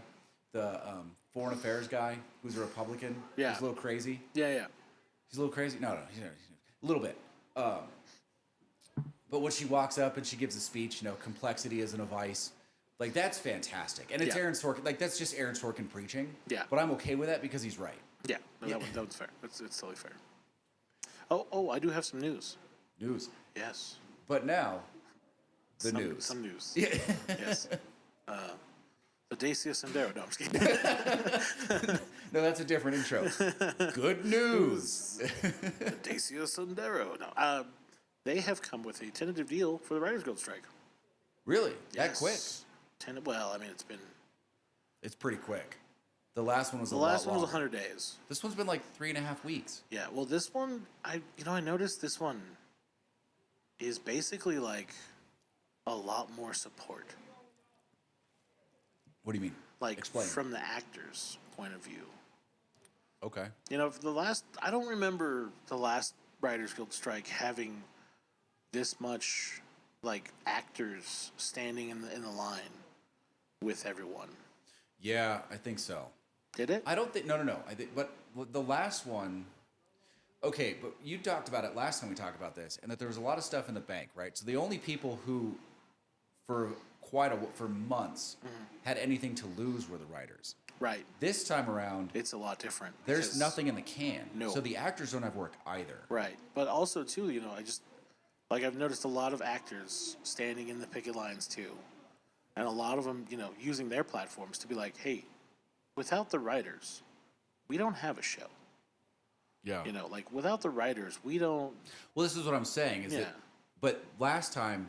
the foreign affairs guy, who's a Republican. Yeah. He's a little crazy. Yeah. He's a little crazy. No, he's a little bit. But when she walks up and she gives a speech, you know, complexity isn't a vice. Like, that's fantastic. And it's Aaron Sorkin. Like, that's just Aaron Sorkin preaching. Yeah. But I'm okay with that because he's right. Yeah. No, that one's fair. It's totally fair. Oh, I do have some news. News. Yes. But now, news. Some news. Yeah. Yes. The Dacia Sandero. No, I'm just kidding. No, that's a different intro. Good news. The Dacia Sandero. No. They have come with a tentative deal for the Writers Guild strike. Really? That Yes. quick? Well, I mean, it's been... It's pretty quick. The last one was The a lot last one was longer. 100 days. This one's been like 3.5 weeks. Yeah, well, this one, I noticed this one is basically like a lot more support. What do you mean? Like Explain. from the actors' point of view. Okay. You know, I don't remember the last Writers Guild strike having this much like actors standing in the line with everyone. Yeah, I think so. Did it? I don't think. No. I think, but the last one. Okay, but you talked about it last time we talked about this, and that there was a lot of stuff in the bank, right? So the only people who, for months, had anything to lose were the writers. Right. This time around, It's a lot different. there's because- nothing in the can. No. So the actors don't have work either. Right. But also too, you know, I've noticed a lot of actors standing in the picket lines too. And a lot of them, you know, using their platforms to be like, hey, without the writers, we don't have a show. Yeah. You know, like without the writers, we don't. Well, this is what I'm saying. Is Yeah. that? But last time,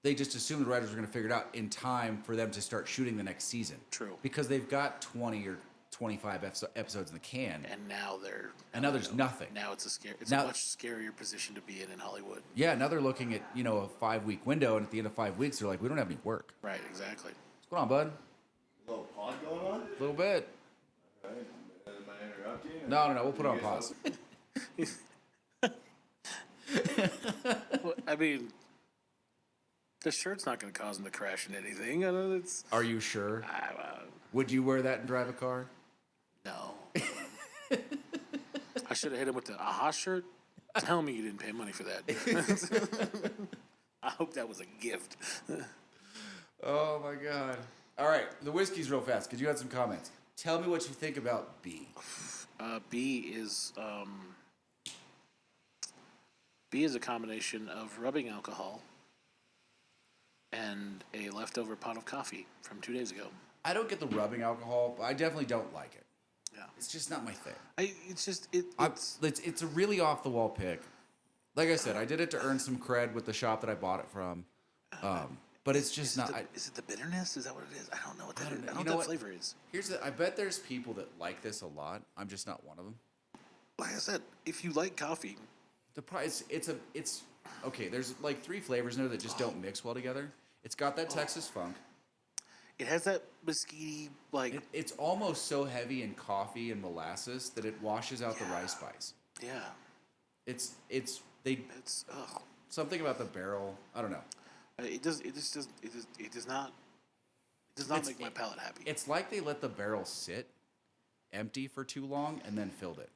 they just assumed the writers were going to figure it out in time for them to start shooting the next season. True. Because they've got 20 or 25 episodes in the can. And now they're. And now there's you know, nothing. Now it's a Now- much scarier position to be in Hollywood. Yeah, now they're looking at, a 5-week window, and at the end of 5 weeks, they're like, we don't have any work. Right. Exactly. What's going on, bud? A little pod going on? A little bit. Right. Am I interrupting? No, we'll put it on You guys pause. Well, I mean, the shirt's not going to cause them to crash into anything. I know it's. Are you sure? I, Would you wear that and drive a car? no. I should have hit him with the AHA shirt. Tell me you didn't pay money for that. I hope that was a gift. Oh, my God. All right, the whiskey's real fast, because you had some comments. Tell me what you think about B. B is a combination of rubbing alcohol and a leftover pot of coffee from 2 days ago. I don't get the rubbing alcohol, but I definitely don't like it. Yeah, It's just not my thing. It's a really off the wall pick. Like I said, I did it to earn some cred with the shop that I bought it from. But it's just not. Is it the bitterness? Is that what it is? I don't know what that is. I don't know You what know that what? flavor is. I bet there's people that like this a lot. I'm just not one of them. Like I said, if you like coffee, The price, it's okay. There's like 3 flavors in there that just don't mix well together. It's got that Texas funk. it has that mesquite like. It's almost so heavy in coffee and molasses that it washes out the rice spice. Yeah, It's it's something about the barrel. I don't know. it does not make my palate happy. It's like they let the barrel sit empty for too long and then filled it.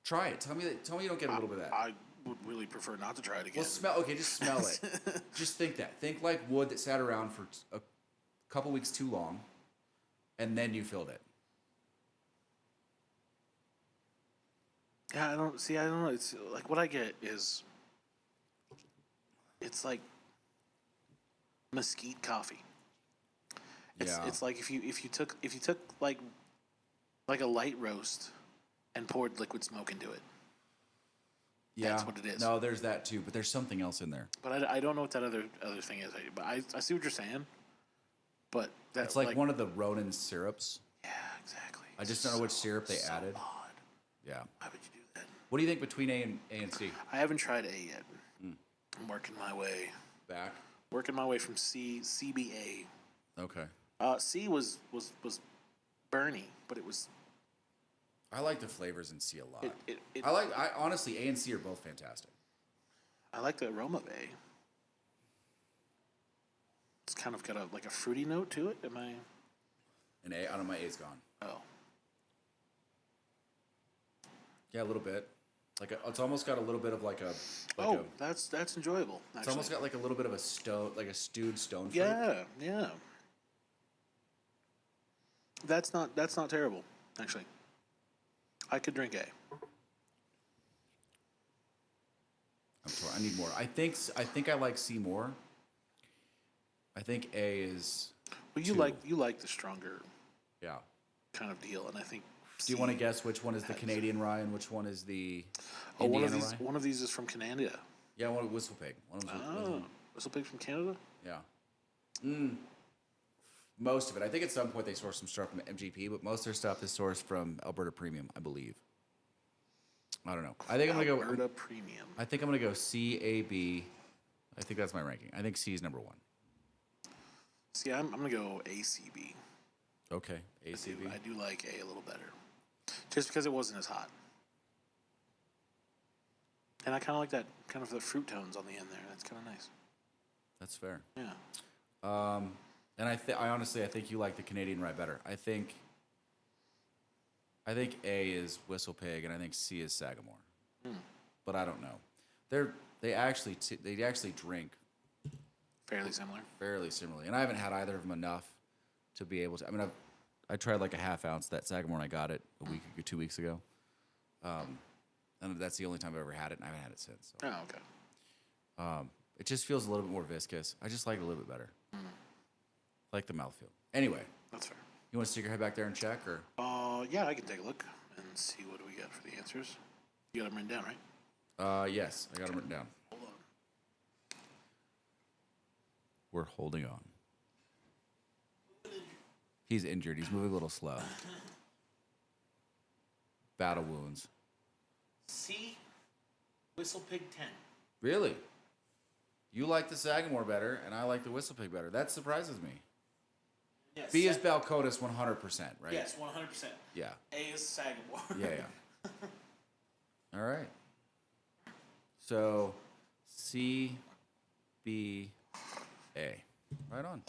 Try it. Tell me you don't get a little bit of that. I would really prefer not to try it again. Well, smell. Okay, just smell it. Just think that. Think like wood that sat around for a couple weeks too long, and then you filled it. Yeah, I don't know. It's like what I get is it's like mesquite coffee. It's like if you took like a light roast and poured liquid smoke into it. Yeah, That's what it is. No, there's that too, but there's something else in there. But I don't know what that other thing is. But I see what you're saying. But It's like one of the Ronin syrups. Yeah, exactly. I just don't know which syrup they added. Odd. Yeah. Why would you do that? What do you think between A and C? I haven't tried A yet. I'm working my way. Back. Working my way from CBA. Okay. C was Bernie, but it was. I like the flavors in C a lot. It I honestly, A and C are both fantastic. I like the aroma of A. It's kind of got a fruity note to it. Am I? And A, I don't know, my A's gone. Oh, Yeah, a little bit. It's almost got a little bit of that's enjoyable. Actually. It's almost got like a little bit of a stewed stone fruit. Yeah. That's not terrible, actually. I could drink A. I'm torn. I need more. I think I like C more. I think A is. Well, you two. like the stronger Yeah. kind of deal, and I think. Do you want to guess which one is the Canadian rye and which one is the Indiana rye? One of these is from Canada. Yeah, one Whistle Pig. One of Whistle Pig from Canada. Yeah. Most of it. I think at some point they sourced some stuff from MGP, but most of their stuff is sourced from Alberta Premium, I believe. I don't know. I think I'm gonna Alberta go. Premium. I think I'm gonna go C A B. I think that's my ranking. I think C is number 1. See, I'm gonna go ACB. Okay, ACB. I do like A little better, just because it wasn't as hot, and I kind of like that kind of the fruit tones on the end there. That's kind of nice. That's fair. Yeah. And I honestly think you like the Canadian rye better. I think A is Whistle Pig and I think C is Sagamore. But I don't know. They actually drink Fairly similar. fairly similarly, and I haven't had either of them enough to be able to. I mean, I tried like a half ounce that Sagamore and I got it 2 weeks ago, and that's the only time I've ever had it, and I haven't had it since. So. Oh, okay. It just feels a little bit more viscous. I just like it a little bit better. Like the mouthfeel. Anyway, That's fair. you want to stick your head back there and check, or? Yeah, I can take a look and see what we got for the answers. You got them written down, right? Yes, I got them written down. Hold on. We're holding on. He's injured. He's moving a little slow. Battle wounds. C, Whistle Pig 10. Really? You like the Sagamore better, and I like the Whistle Pig better. That surprises me. Yes. B is Balcones 100%, right? Yes, 100%. Yeah. A is Sagamore. Yeah. All right. So, C, B, A. Right on.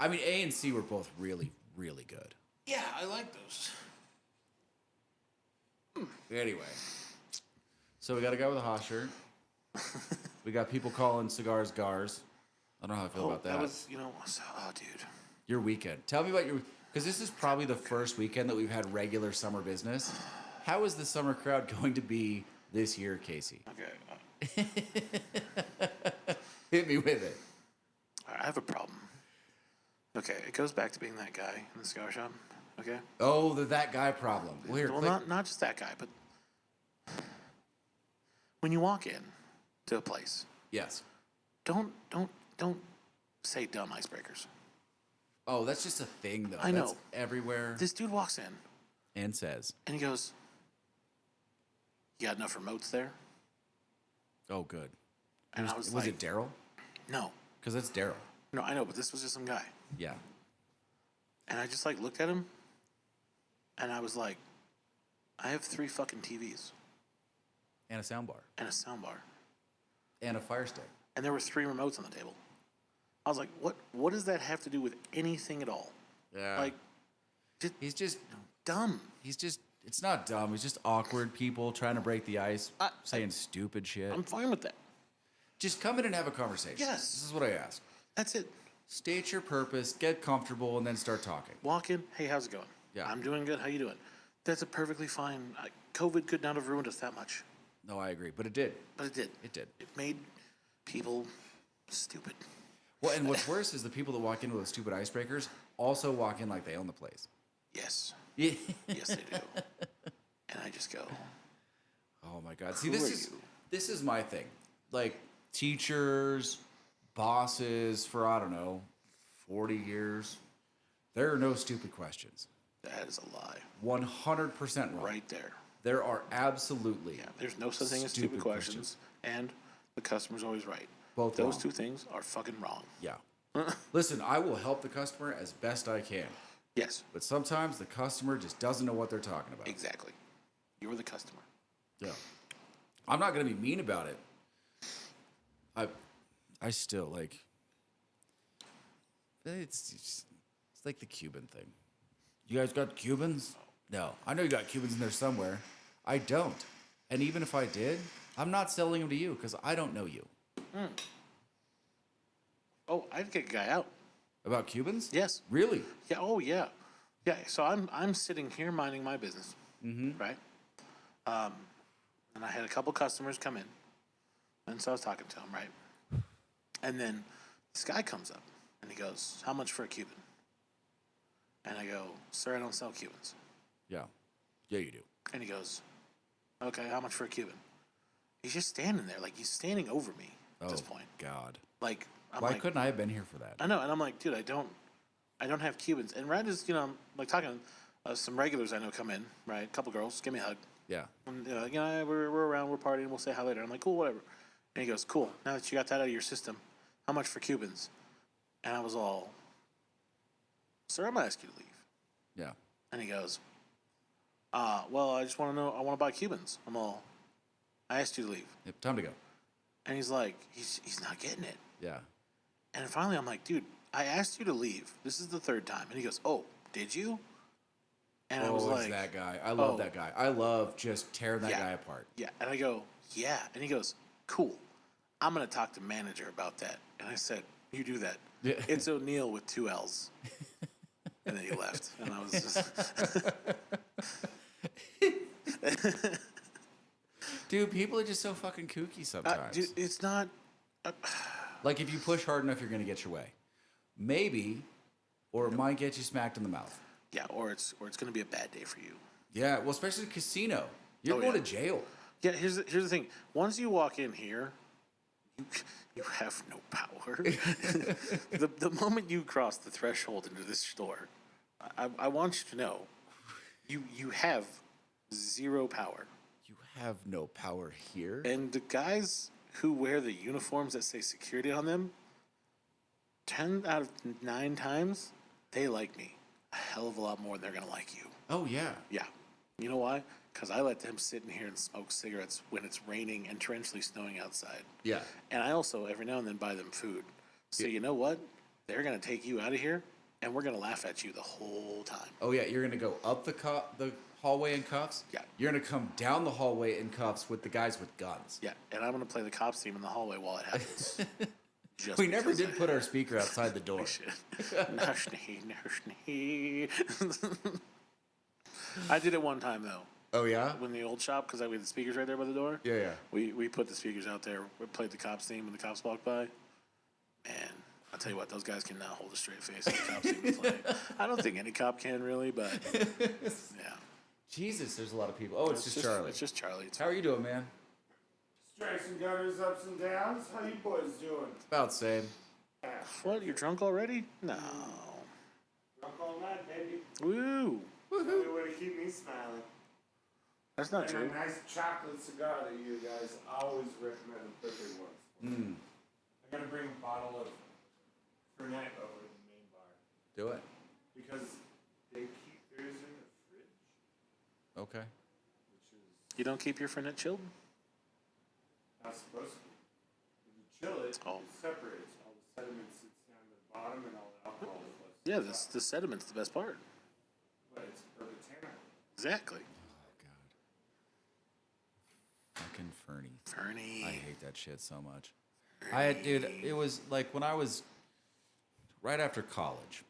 I mean, A and C were both really, really good. Yeah, I like those. Anyway, so we got a guy with a hot shirt. We got people calling cigars gars. I don't know how I feel about that. That was, dude. Your weekend. Tell me about your, because this is probably the first weekend that we've had regular summer business. How is the summer crowd going to be this year, Casey? Okay. Hit me with it. I have a problem. Okay, it goes back to being that guy in the cigar shop. Okay. Oh, that guy problem. Well, here, Well, not just that guy, but when you walk in to a place, yes. don't say dumb icebreakers. Oh, that's just a thing, though. I know. That's everywhere. This dude walks in And says, and he goes, "You got enough remotes there?" oh, good. And I was like, it Daryl? "No, Because that's Daryl. no, I know, but this was just some guy." Yeah. And I just like looked at him, and I was like, "I have 3 fucking TVs And a sound bar. and a sound bar, And a fire stick. and there were 3 remotes on the table." I was like, "What does that have to do with anything at all?" Yeah. Like, He's just, dumb. it's not dumb. It's just awkward people trying to break the ice, saying stupid shit. I'm fine with that. Just come in and have a conversation. Yes. This is what I ask. That's it. State your purpose, get comfortable, and then start talking. Walk in. Hey, how's it going? Yeah. I'm doing good. How you doing? That's a perfectly fine. COVID could not have ruined us that much, No, I agree. But it did. but it did. It did. It made people stupid. Well, and what's worse is the people that walk in with those stupid icebreakers also walk in like they own the place. Yes. Yeah. Yes, they do. And I just go, Oh my God. See, Who are you? this is my thing. Like teachers, bosses for I don't know, 40 years. There are no stupid questions. that is a lie. 100% wrong. Right there. There are absolutely. Yeah. There's no such thing as stupid questions. And the customer's always right. Both Those wrong. 2 things are fucking wrong. Yeah. Listen, I will help the customer as best I can. Yes. But sometimes the customer just doesn't know what they're talking about. Exactly. You're the customer. Yeah. I'm not going to be mean about it. I still like it's like the Cuban thing. You guys got Cubans? No. I know you got Cubans in there somewhere. I don't. And even if I did, I'm not selling them to you because I don't know you. Oh, I'd kick a guy out. About Cubans? Yes. Really? Yeah. Oh, yeah. Yeah. So I'm sitting here minding my business, right? And I had a couple customers come in, and so I was talking to them, right? And then this guy comes up, and he goes, "How much for a Cuban?" And I go, "Sir, I don't sell Cubans." Yeah. Yeah, you do. And he goes, "Okay, how much for a Cuban?" He's just standing there, like he's standing over me at this point. God. Like, I'm Why like, couldn't I have been here for that? I know, and I'm like, dude, I don't have Cubans. And right as I'm like talking, some regulars I know come in, right? A couple girls, give me a hug, Yeah. And, we're around, we're partying, we'll say hi later. I'm like, cool, whatever. And he goes, cool. Now that you got that out of your system, how much for Cubans? And I was all, sir, I'm gonna ask you to leave. Yeah. And he goes, well, I just want to know, I want to buy Cubans. I'm all, I asked you to leave. Yep. Time to go. And he's like, he's not getting it. Yeah. And finally, I'm like, dude, I asked you to leave. This is the third time. And he goes, oh, did you? And I was It's like, that guy. I love oh. that guy. I love just tearing that guy apart. Yeah. And I go, yeah. And he goes, cool. I'm going to talk to manager about that. And I said, you do that. Yeah. It's O'Neill with 2 L's. And then he left. And I was just. Dude, people are just so fucking kooky sometimes. Dude, it's not. Like, if you push hard enough, you're going to get your way. Maybe, or it might get you smacked in the mouth. Yeah, or it's going to be a bad day for you. Yeah, well, especially casino. You're going to jail. Yeah, here's the thing. Once you walk in here, you have no power. the moment you cross the threshold into this store, I want you to know, you have 0 power. You have no power here. And the guys who wear the uniforms that say security on them, 10 out of 9 times, they like me a hell of a lot more than they're going to like you. Oh, yeah. Yeah. You know why? Because I let them sit in here and smoke cigarettes when it's raining and torrentially snowing outside. Yeah. And I also, every now and then, buy them food. So you know what? They're going to take you out of here, and we're going to laugh at you the whole time. Oh, yeah, you're going to go up the hallway in cuffs? Yeah. You're going to come down the hallway in cuffs with the guys with guns. Yeah, and I'm going to play the cops theme in the hallway while it happens. We never did put our speaker outside the door. I did it one time, though. Oh, yeah? When the old shop, because we had the speakers right there by the door. Yeah, yeah. We put the speakers out there. We played the cops theme when the cops walked by. And I'll tell you what, those guys cannot hold a straight face when the cops theme is playing. I don't think any cop can really, but yeah. Jesus, there's a lot of people. Oh, it's just Charlie. It's just Charlie. How are you doing, man? Strikes and gutters, ups and downs. How you boys doing? About the same. What? You're drunk already? No. Drunk all night, baby. Woo. Only way to keep me smiling. That's not And true. a nice chocolate cigar that you guys always recommend, the big ones. Mm. I gotta bring a bottle of Fernet over to the main bar. Do it. Because they keep theirs in the fridge. Okay. Which is You don't keep your Fernet chilled? not supposed to be. If you chill it, Oh. it separates. All the sediment sits down to the bottom and all the alcohol flows. Yeah, the sediment's the best part. But it's herbitanic. Exactly. Oh, God. Fucking Fernie. Fernie. I hate that shit so much. Dude, it was like when I was right after college,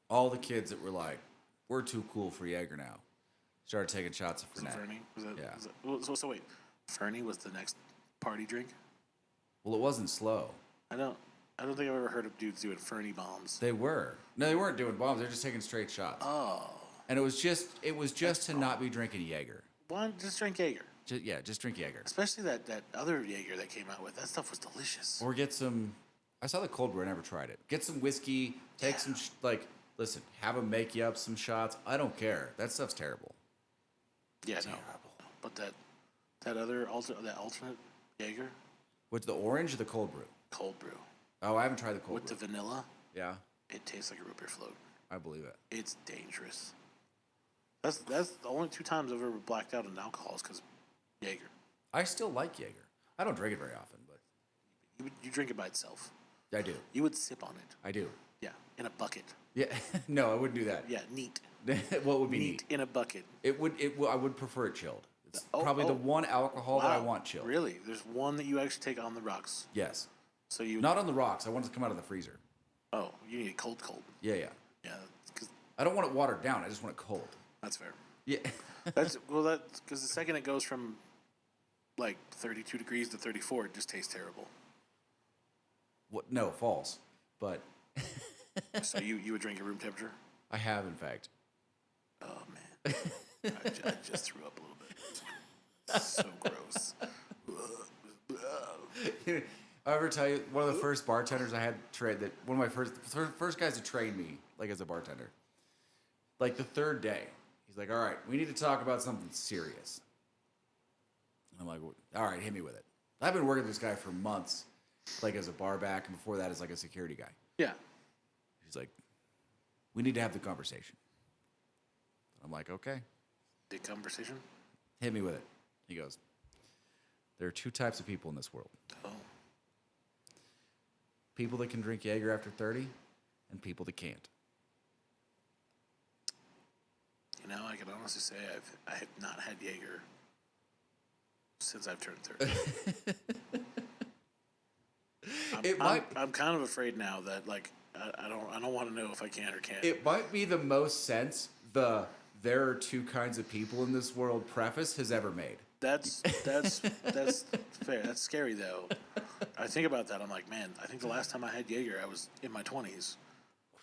all the kids that were like, we're too cool for Jaeger now, started taking shots of Was it Fernet. Fernie? Yeah. So wait, Fernie was the next party drink? Well, it wasn't slow. I don't think I've ever heard of dudes doing Fernie bombs. They were. No, they weren't doing bombs. They were just taking straight shots. Oh. And it was just to not be drinking Jaeger. Why just drink Jaeger? Just drink Jaeger. Especially that other Jaeger that came out with. That stuff was delicious. Or get some. I saw the cold brew. I never tried it. Get some whiskey. Take some. Listen. Have them make you up some shots. I don't care. That stuff's terrible. Yeah, Terrible. no. But that other alternate Jaeger, With the orange or the cold brew? cold brew Oh, I haven't tried the cold with brew. the vanilla, Yeah, it tastes like a root beer float. I believe it. It's dangerous. That's the only 2 times I've ever blacked out on alcohol is because Jaeger. I still like Jaeger. I don't drink it very often, but You drink it by itself. I do. You would sip on it. I do. Yeah, in a bucket. Yeah. No, I wouldn't do that. Yeah, neat. What would be neat? In a bucket. It would. I would prefer it chilled. It's Oh, probably the oh. one alcohol that I Wow, want chilled. Really? There's one that you actually take on the rocks. Yes. So you Not on the rocks. I want it to come out of the freezer. Oh, you need it cold. Yeah, yeah. Yeah, 'cause I don't want it watered down. I just want it cold. that's fair. Yeah. That's because the second it goes from like 32 degrees to 34, it just tastes terrible. What? No, false. But So you would drink at room temperature? I have, in fact. Oh man, I just threw up a little bit. So gross. I ever tell you one of the first bartenders I had trained that one of my first guys to train me like as a bartender. Like the third day, He's like, all right, we need to talk about something serious. I'm like, all right, hit me with it. I've been working with this guy for months, like as a bar back, and before that as like a security guy. Yeah. He's like, we need to have the conversation. I'm like, okay. The conversation? Hit me with it. He goes, there are two types of people in this world. Oh. People that can drink Jaeger after 30 and people that can't. You know, I can honestly say I have not had Jaeger since I've turned 30. I'm kind of afraid now that like I don't want to know if I can or can't. It might be the most sense there are two kinds of people in this world preface has ever made. That's fair. That's scary though. I think about that. I'm like, man, I think the last time I had Jaeger, I was in my 20s.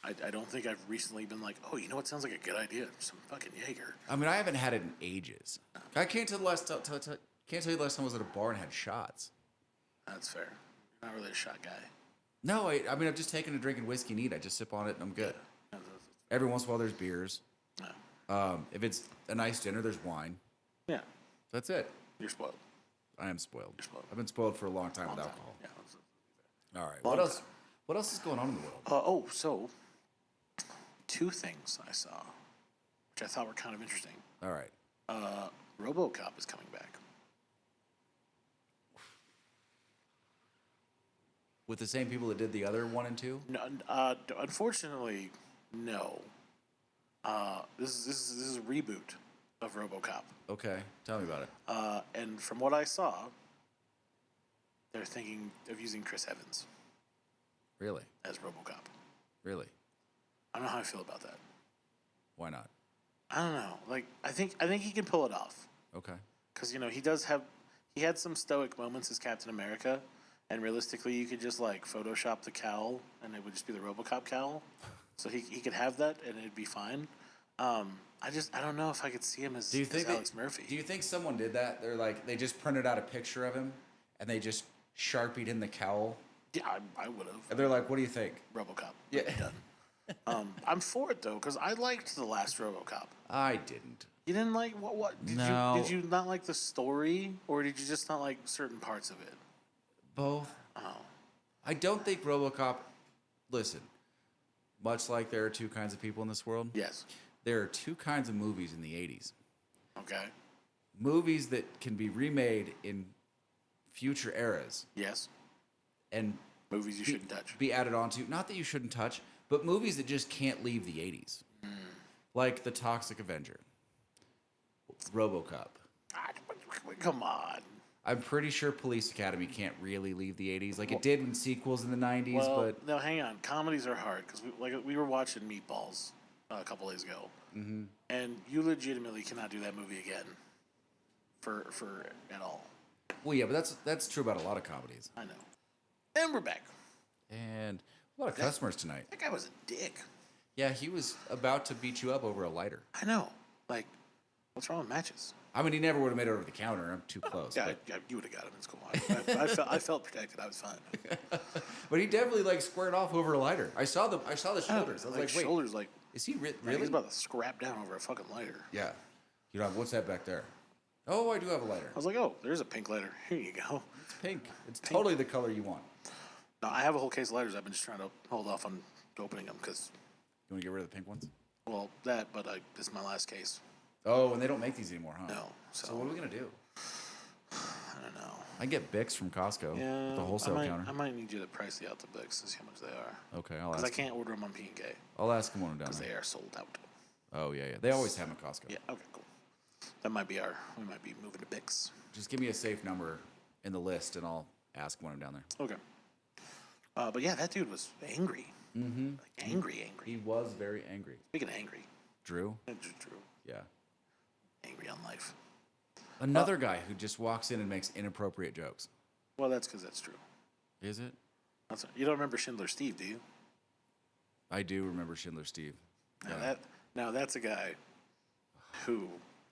I don't think I've recently been like, oh, you know what sounds like a good idea? Some fucking Jaeger. I mean, I haven't had it in ages. I can't tell you the last time I was at a bar and had shots. That's fair. You're not really a shot guy. No, I mean, I've just taken a drink and whiskey neat. I just sip on it and I'm good. Yeah. Every once in a while, there's beers. No. If it's a nice dinner, there's wine. Yeah. That's it. You're spoiled. I am spoiled. You're spoiled. I've been spoiled for a long time with Long time. alcohol. Yeah. All right. Long What else? time. What else is going on in the world? So two things I saw, which I thought were kind of interesting. All right. Robocop is coming back. With the same people that did the other 1 and 2? No, unfortunately, no. This is a reboot of Robocop. Okay. Tell me about it. And from what I saw, they're thinking of using Chris Evans Really? as Robocop. Really? I don't know how I feel about that. Why not? I don't know. Like, I think he can pull it off. Okay. Because, you know, he had some stoic moments as Captain America, and realistically, you could just, like, Photoshop the cowl, and it would just be the Robocop cowl. So he could have that, and it'd be fine. I don't know if I could see him as Alex Murphy. Do you think someone did that? They're like, they just printed out a picture of him, and they just Sharpied in the cowl? Yeah, I would have. And they're like, what do you think? Robocop. Yeah. Done. I'm for it, though, because I liked the last Robocop. I didn't. You didn't like what? No. Did you not like the story, or did you just not like certain parts of it? Both. Oh. I don't think RoboCop. Listen, much like there are two kinds of people in this world, Yes. there are two kinds of movies in the 80s. Okay. Movies that can be remade in future eras Yes. and Movies you shouldn't touch. be added onto. Not that you shouldn't touch, but movies that just can't leave the 80s. Like The Toxic Avenger, RoboCop. Come on. I'm pretty sure Police Academy can't really leave the 80s. Like it did in sequels in the 90s, Well, but no, hang on. Comedies are hard because we were watching Meatballs a couple days ago, and you legitimately cannot do that movie again. For at all. well, yeah, but that's true about a lot of comedies. I know. And we're back. And a lot of customers tonight. That guy was a dick. Yeah, he was about to beat you up over a lighter. I know. Like, what's wrong with matches? I mean, he never would have made it over the counter. I'm too close. Yeah, But, you would have got him. It's cool. I felt protected. I was fine. but he definitely like squared off over a lighter. I saw the shoulders. I was like, wait, shoulders, like is he really? really? He's about to scrap down over a fucking lighter. Yeah. You know, what's that back there? Oh, I do have a lighter. I was like, oh, there's a pink lighter. Here you go. It's pink. It's totally the color you want. No, I have a whole case of lighters. I've been just trying to hold off on opening them because, You want to get rid of the pink ones? well, but this is my last case. Oh, and they don't make these anymore, huh? No. So So, what are we gonna do? I don't know. I can get Bics from Costco. Yeah, At the wholesale counter. I might need you to price the out the books and see how much they are. Okay, I'll Because I ask. can't order them on P&K I'll ask him when I'm down because there. they are sold out. Oh yeah. They always have them at Costco. Yeah. Okay. Cool. We might be moving to Bix. Just give me a safe number in the list, and I'll ask when I'm down there. Okay. But yeah, that dude was angry. Mm-hmm. Like angry. He was very angry. Speaking of angry, Drew. that's just true. Yeah. Angry on life. Another guy who just walks in and makes inappropriate jokes. Well, that's because that's true. Is it? You don't remember Schindler Steve, do you? I do remember Schindler Steve. Now that's a guy who,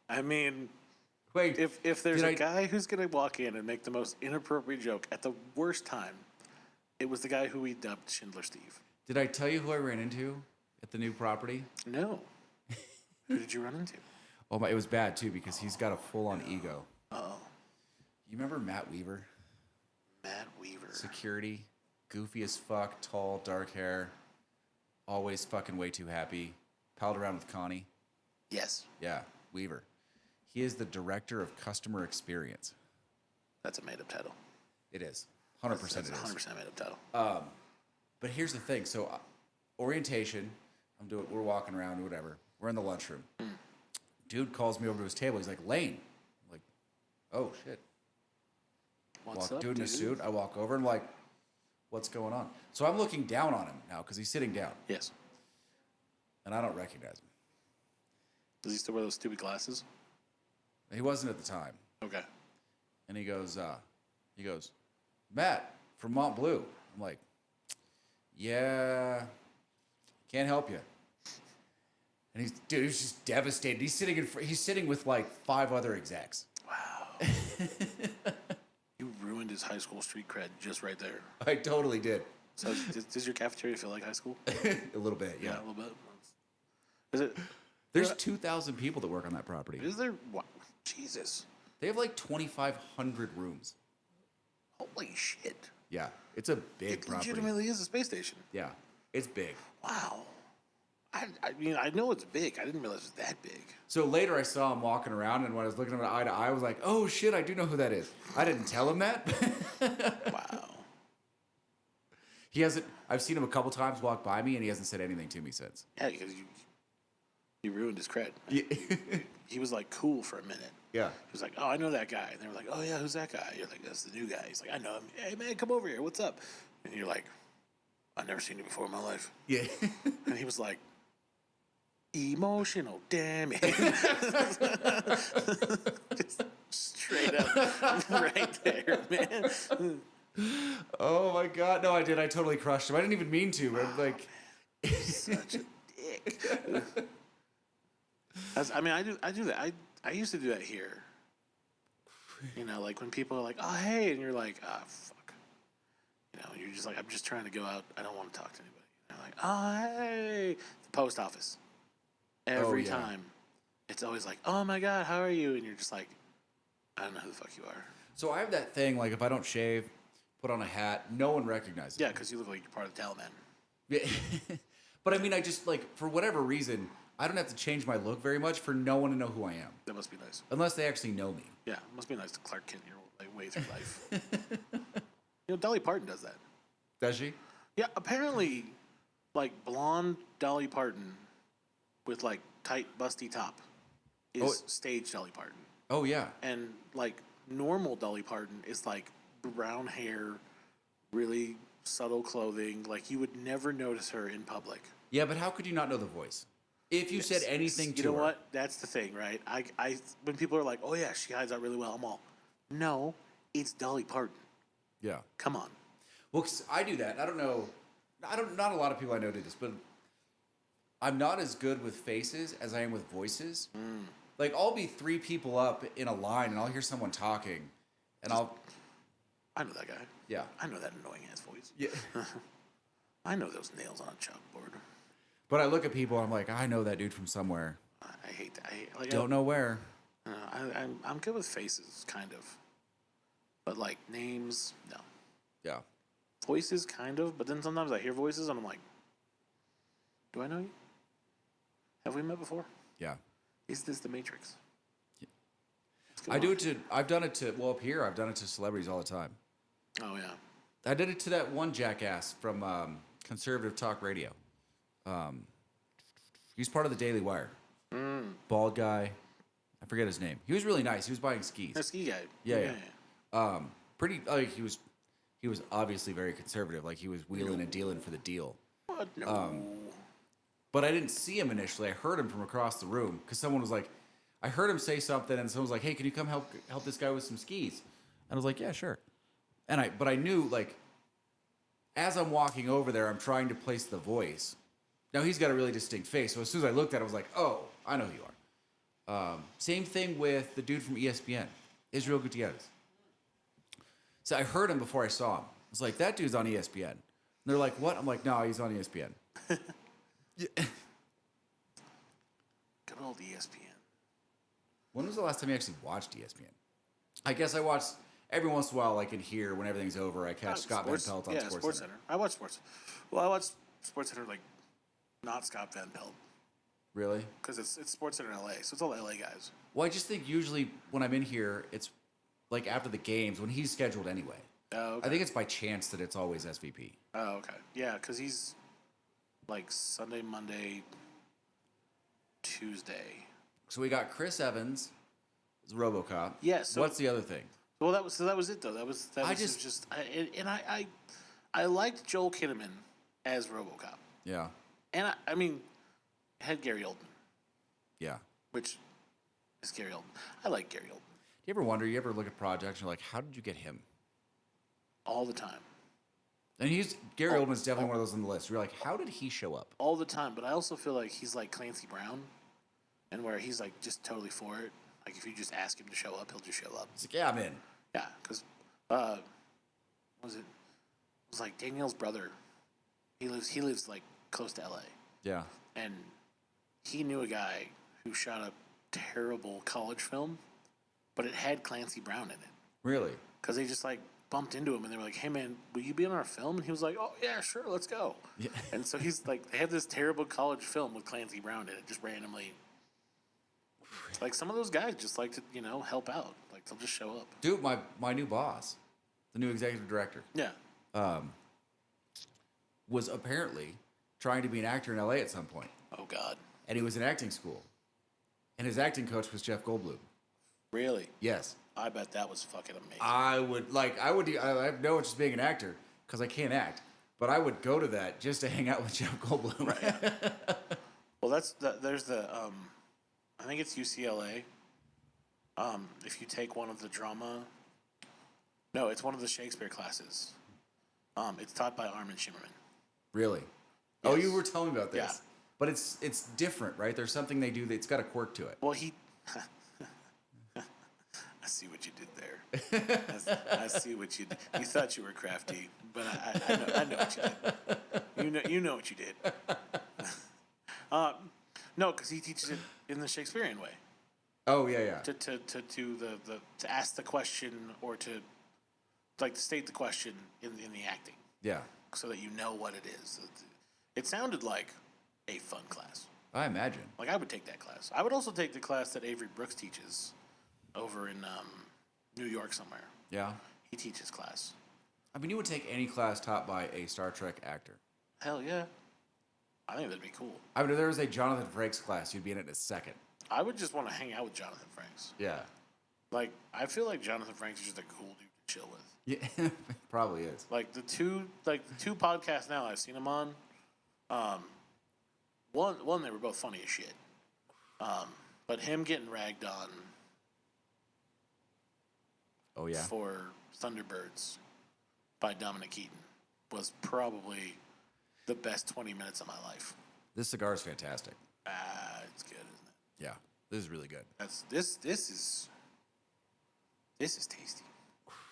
I mean, Wait, if there's a guy who's gonna walk in and make the most inappropriate joke at the worst time, it was the guy who we dubbed Schindler Steve. did I tell you who I ran into at the new property? No. Who did you run into? Oh my, it was bad too because he's got a full-on ego. Oh, You remember Matt Weaver? Matt Weaver. Security, goofy as fuck, tall, dark hair, always fucking way too happy. Palled around with Connie. Yes, Yeah, Weaver. He is the director of customer experience. that's a made-up title. It is. 100% That's it is. 100% made-up title. But here's the thing. So orientation, we're walking around, whatever. We're in the lunchroom. Dude calls me over to his table. He's like, Lane. I'm like, oh, shit. What's up, Dude in a dude? suit. I walk over and I'm like, what's going on? So I'm looking down on him now because he's sitting down. Yes. And I don't recognize him. Does he still wear those stupid glasses? He wasn't at the time. Okay. And he goes, Matt from Mont Bleu. I'm like, yeah, can't help you. And he's just devastated. He's sitting with like 5 other execs. Wow. You ruined his high school street cred just right there. I totally did. So does your cafeteria feel like high school? A little bit, yeah. A little bit. Is it? There's 2,000 people that work on that property. Is there? Wow. Jesus. They have like 2,500 rooms. Holy shit. Yeah, it's a big It property. legitimately is a space station. Yeah, it's big. Wow. I mean, I know it's big. I didn't realize it was that big. So later I saw him walking around, and when I was looking at him eye to eye, I was like, oh shit, I do know who that is. I didn't tell him that. Wow. He hasn't, I've seen him a couple times walk by me, and he hasn't said anything to me since. Yeah, because you ruined his cred. Yeah. He was like cool for a minute. Yeah. He was like, oh, I know that guy. And they were like, oh, yeah, who's that guy? You're like, that's the new guy. He's like, I know him. Hey, man, come over here. What's up? And you're like, I've never seen you before in my life. Yeah. And he was like, emotional damage. Just straight up right there, man. Oh my God. No, I did. I totally crushed him. I didn't even mean to. But like, Such a dick. I mean, I do that. I used to do that here. You know, like when people are like, oh, hey, and you're like, ah, fuck. You know, you're just like, I'm just trying to go out. I don't want to talk to anybody. And they're like, oh, hey. The post office. Every yeah. time. It's always like, oh my God, how are you? And you're just like, I don't know who the fuck you are. so I have that thing, like if I don't shave, put on a hat, no one recognizes Yeah, me. because you look like you're part of the Taliban. Yeah. But I mean, I just like, for whatever reason, I don't have to change my look very much for no one to know who I am. That must be nice. Unless they actually know me. Yeah, it must be nice to Clark Kent your way through life. You know, Dolly Parton does that. Does she? Yeah, apparently, like blonde Dolly Parton with like tight busty top is stage Dolly Parton, Oh, yeah. and like normal Dolly Parton is like brown hair, really subtle clothing. Like you would never notice her in public. Yeah, but how could you not know the voice? If you said anything to her. You know what? That's the thing, right? I when people are like, "Oh yeah, she hides out really well," I'm all, "No, it's Dolly Parton. Yeah. Come on." Well, 'cause I do that. I don't know. Not a lot of people I know do this, but I'm not as good with faces as I am with voices. Like, I'll be 3 people up in a line, and I'll hear someone talking, and I know that guy. yeah. I know that annoying ass voice. Yeah. I know those nails on a chalkboard. But I look at people, and I'm like, I know that dude from somewhere. I hate that. Like, Don't know where. I'm good with faces, kind of, but like names, no. Yeah. Voices, kind of, but then sometimes I hear voices and I'm like, do I know you? Have we met before? Yeah. Is this the Matrix? I've done it to, well, up here, I've done it to celebrities all the time. Oh yeah. I did it to that one jackass from Conservative Talk Radio. He's part of the Daily Wire. Bald guy. I forget his name. He was really nice. He was buying skis. That ski guy. Yeah. Pretty, like, he was obviously very conservative. Like, he was wheeling and dealing for the deal. What? No. But I didn't see him initially. I heard him from across the room because someone was like, I heard him say something, and someone was like, "Hey, can you come help this guy with some skis?" And I was like, "Yeah, sure." But I knew, like, as I'm walking over there, I'm trying to place the voice. Now he's got a really distinct face, so as soon as I looked at it, I was like, "Oh, I know who you are." Same thing with the dude from ESPN, Israel Gutierrez. So I heard him before I saw him. I was like, "That dude's on ESPN." And they're like, "What?" I'm like, "No, he's on ESPN." Good old ESPN. When was the last time you actually watched ESPN? I guess I watched every once in a while, like in here, when everything's over, I catch Scott Van Pelt on Sports Center. I watch sports. Well, I watch Sports Center like not Scott Van Pelt Really? because it's Sports Center in LA, so it's all LA guys. Well, I just think usually when I'm in here, it's like after the games when he's scheduled anyway. Oh, okay. I think it's by chance that it's always SVP. Oh, okay. Yeah, because he's like Sunday, Monday, Tuesday. So we got Chris Evans, Robocop. Yeah, so- What's the other thing? Well, that was it though. That was just I liked Joel Kinnaman as RoboCop, Yeah. and I mean, it had Gary Oldman, Yeah. which is Gary Oldman. I like Gary Oldman You ever wonder? You ever look at projects and you're like, how did you get him? all the time, And Gary Oldman's definitely one of those on the list. You're like, how did he show up? all the time. But I also feel like he's like Clancy Brown, and where he's like just totally for it. Like if you just ask him to show up, he'll just show up. It's like, yeah, I'm in. Yeah, because what was it? It was like Danielle's brother. He lives like close to LA. Yeah. And he knew a guy who shot a terrible college film, but it had Clancy Brown in it. Really? Because they just like bumped into him and they were like, "Hey man, will you be on our film?" And he was like, "Oh yeah, sure, let's go." Yeah. And so he's like, they had this terrible college film with Clancy Brown in it, just randomly. Like some of those guys just like to help out. Like they'll just show up. Dude, my new boss, the new executive director, Yeah. was apparently trying to be an actor in LA at some point. Oh God. And he was in acting school. And his acting coach was Jeff Goldblum. Really? Yes. I bet that was fucking amazing. I have no interest in being an actor because I can't act. But I would go to that just to hang out with Jeff Goldblum. Right. Well, there's the I think it's UCLA. If you take one of the drama, no, it's one of the Shakespeare classes. It's taught by Armin Shimmerman. Really? Oh, Yes. you were telling me about this. Yeah. But it's different, right? There's something they do that's got a quirk to it. Well, I see what you did there. I see what you did. You thought you were crafty, but I know what you did. You know what you did. No, because he teaches it in the Shakespearean way. Oh, yeah. To ask the question or to state the question in the acting, Yeah. so that you know what it is. It sounded like a fun class. I imagine. Like I would take that class. I would also take the class that Avery Brooks teaches over in New York somewhere. Yeah. He teaches class. I mean, you would take any class taught by a Star Trek actor. Hell yeah. I think that'd be cool. I mean, if there was a Jonathan Frakes class, you'd be in it in a second. I would just want to hang out with Jonathan Frakes. Yeah. Like, I feel like Jonathan Frakes is just a cool dude to chill with. Yeah, probably is. Like the two podcasts now I've seen him on, one they were both funny as shit. But him getting ragged on Oh, yeah. for Thunderbirds by Dominic Keaton was probably the best 20 minutes of my life. This cigar is fantastic. It's good, isn't it? Yeah. This is really good. This is tasty.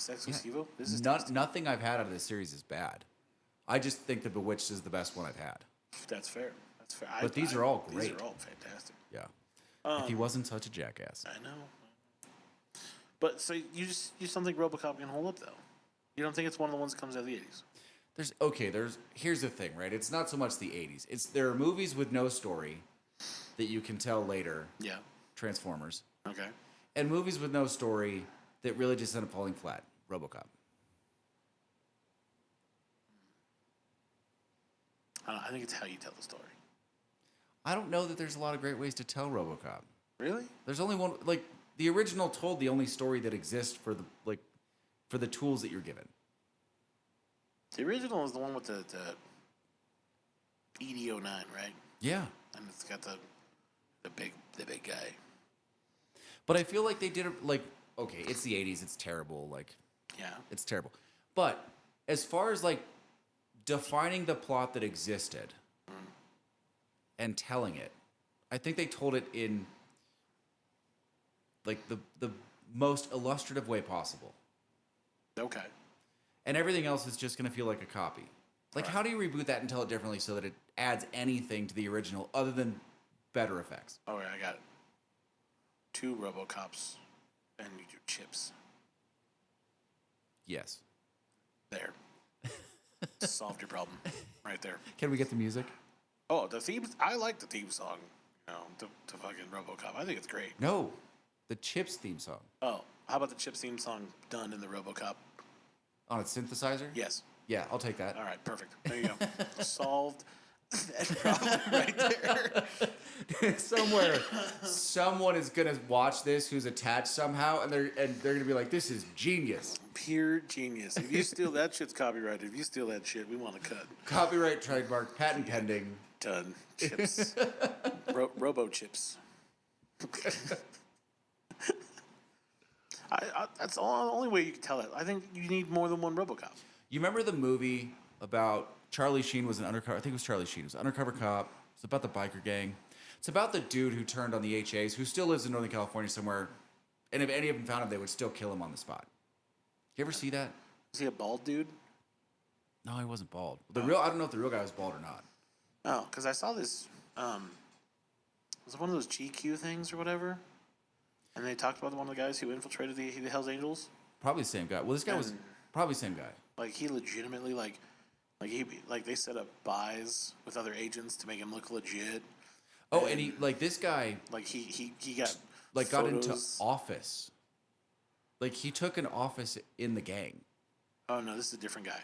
Exclusivo. This is Not, tasty. nothing I've had out of this series is bad. I just think the Bewitched is the best one I've had. That's fair. That's fair. But these are all great. These are all fantastic. Yeah. If he wasn't such a jackass. I know. But so you don't think RoboCop can hold up though? You don't think it's one of the ones that comes out of the 80s? Here's the thing, right? It's not so much the 80s. There are movies with no story that you can tell later. Yeah. Transformers. Okay. And movies with no story that really just end up falling flat. RoboCop. I think it's how you tell the story. I don't know that there's a lot of great ways to tell RoboCop. Really? There's only one. Like the original told the only story that exists for the tools that you're given. The original is the one with the ED-09, right? Yeah. And it's got the big guy. But I feel like they did it okay, it's the 80s, it's terrible, Yeah. it's terrible. But as far as defining the plot that existed and telling it, I think they told it in the most illustrative way possible. Okay. And everything else is just going to feel like a copy. Right. How do you reboot that and tell it differently so that it adds anything to the original other than better effects? Oh, yeah, I got it. 2 Robocops and you do Chips. Yes. There. Solved your problem right there. Can we get the music? Oh, the theme. I like the theme song. To fucking Robocop. I think it's great. No, the Chips theme song Oh, how about the Chips theme song done in the Robocop? on its synthesizer. Yes. Yeah, I'll take that. All right, perfect. There you go. Solved that problem right there. Somewhere, someone is gonna watch this who's attached somehow, and they're gonna be like, "This is genius." Pure genius. If you steal that shit's copyrighted. If you steal that shit, we want to cut. Copyright, trademark, patent pending. Done. Chips. Robo Chips. That's the only way you can tell it. I think you need more than one Robocop. You remember the movie about Charlie Sheen was an undercover? I think it was Charlie Sheen. It was an undercover cop. It's about the biker gang. It's about the dude who turned on the HAs, who still lives in Northern California somewhere. And if any of them found him, they would still kill him on the spot. You ever see that? Is he a bald dude? No, he wasn't bald. I don't know if the real guy was bald or not. Oh, because I saw this. Was it one of those GQ things or whatever? And they talked about one of the guys who infiltrated the Hells Angels. Probably the same guy. Well, this guy was probably the same guy. Like he legitimately they set up buys with other agents to make him look legit. Oh, and he this guy Like he got got into photos. office. Like he took an office in the gang. Oh no, this is a different guy.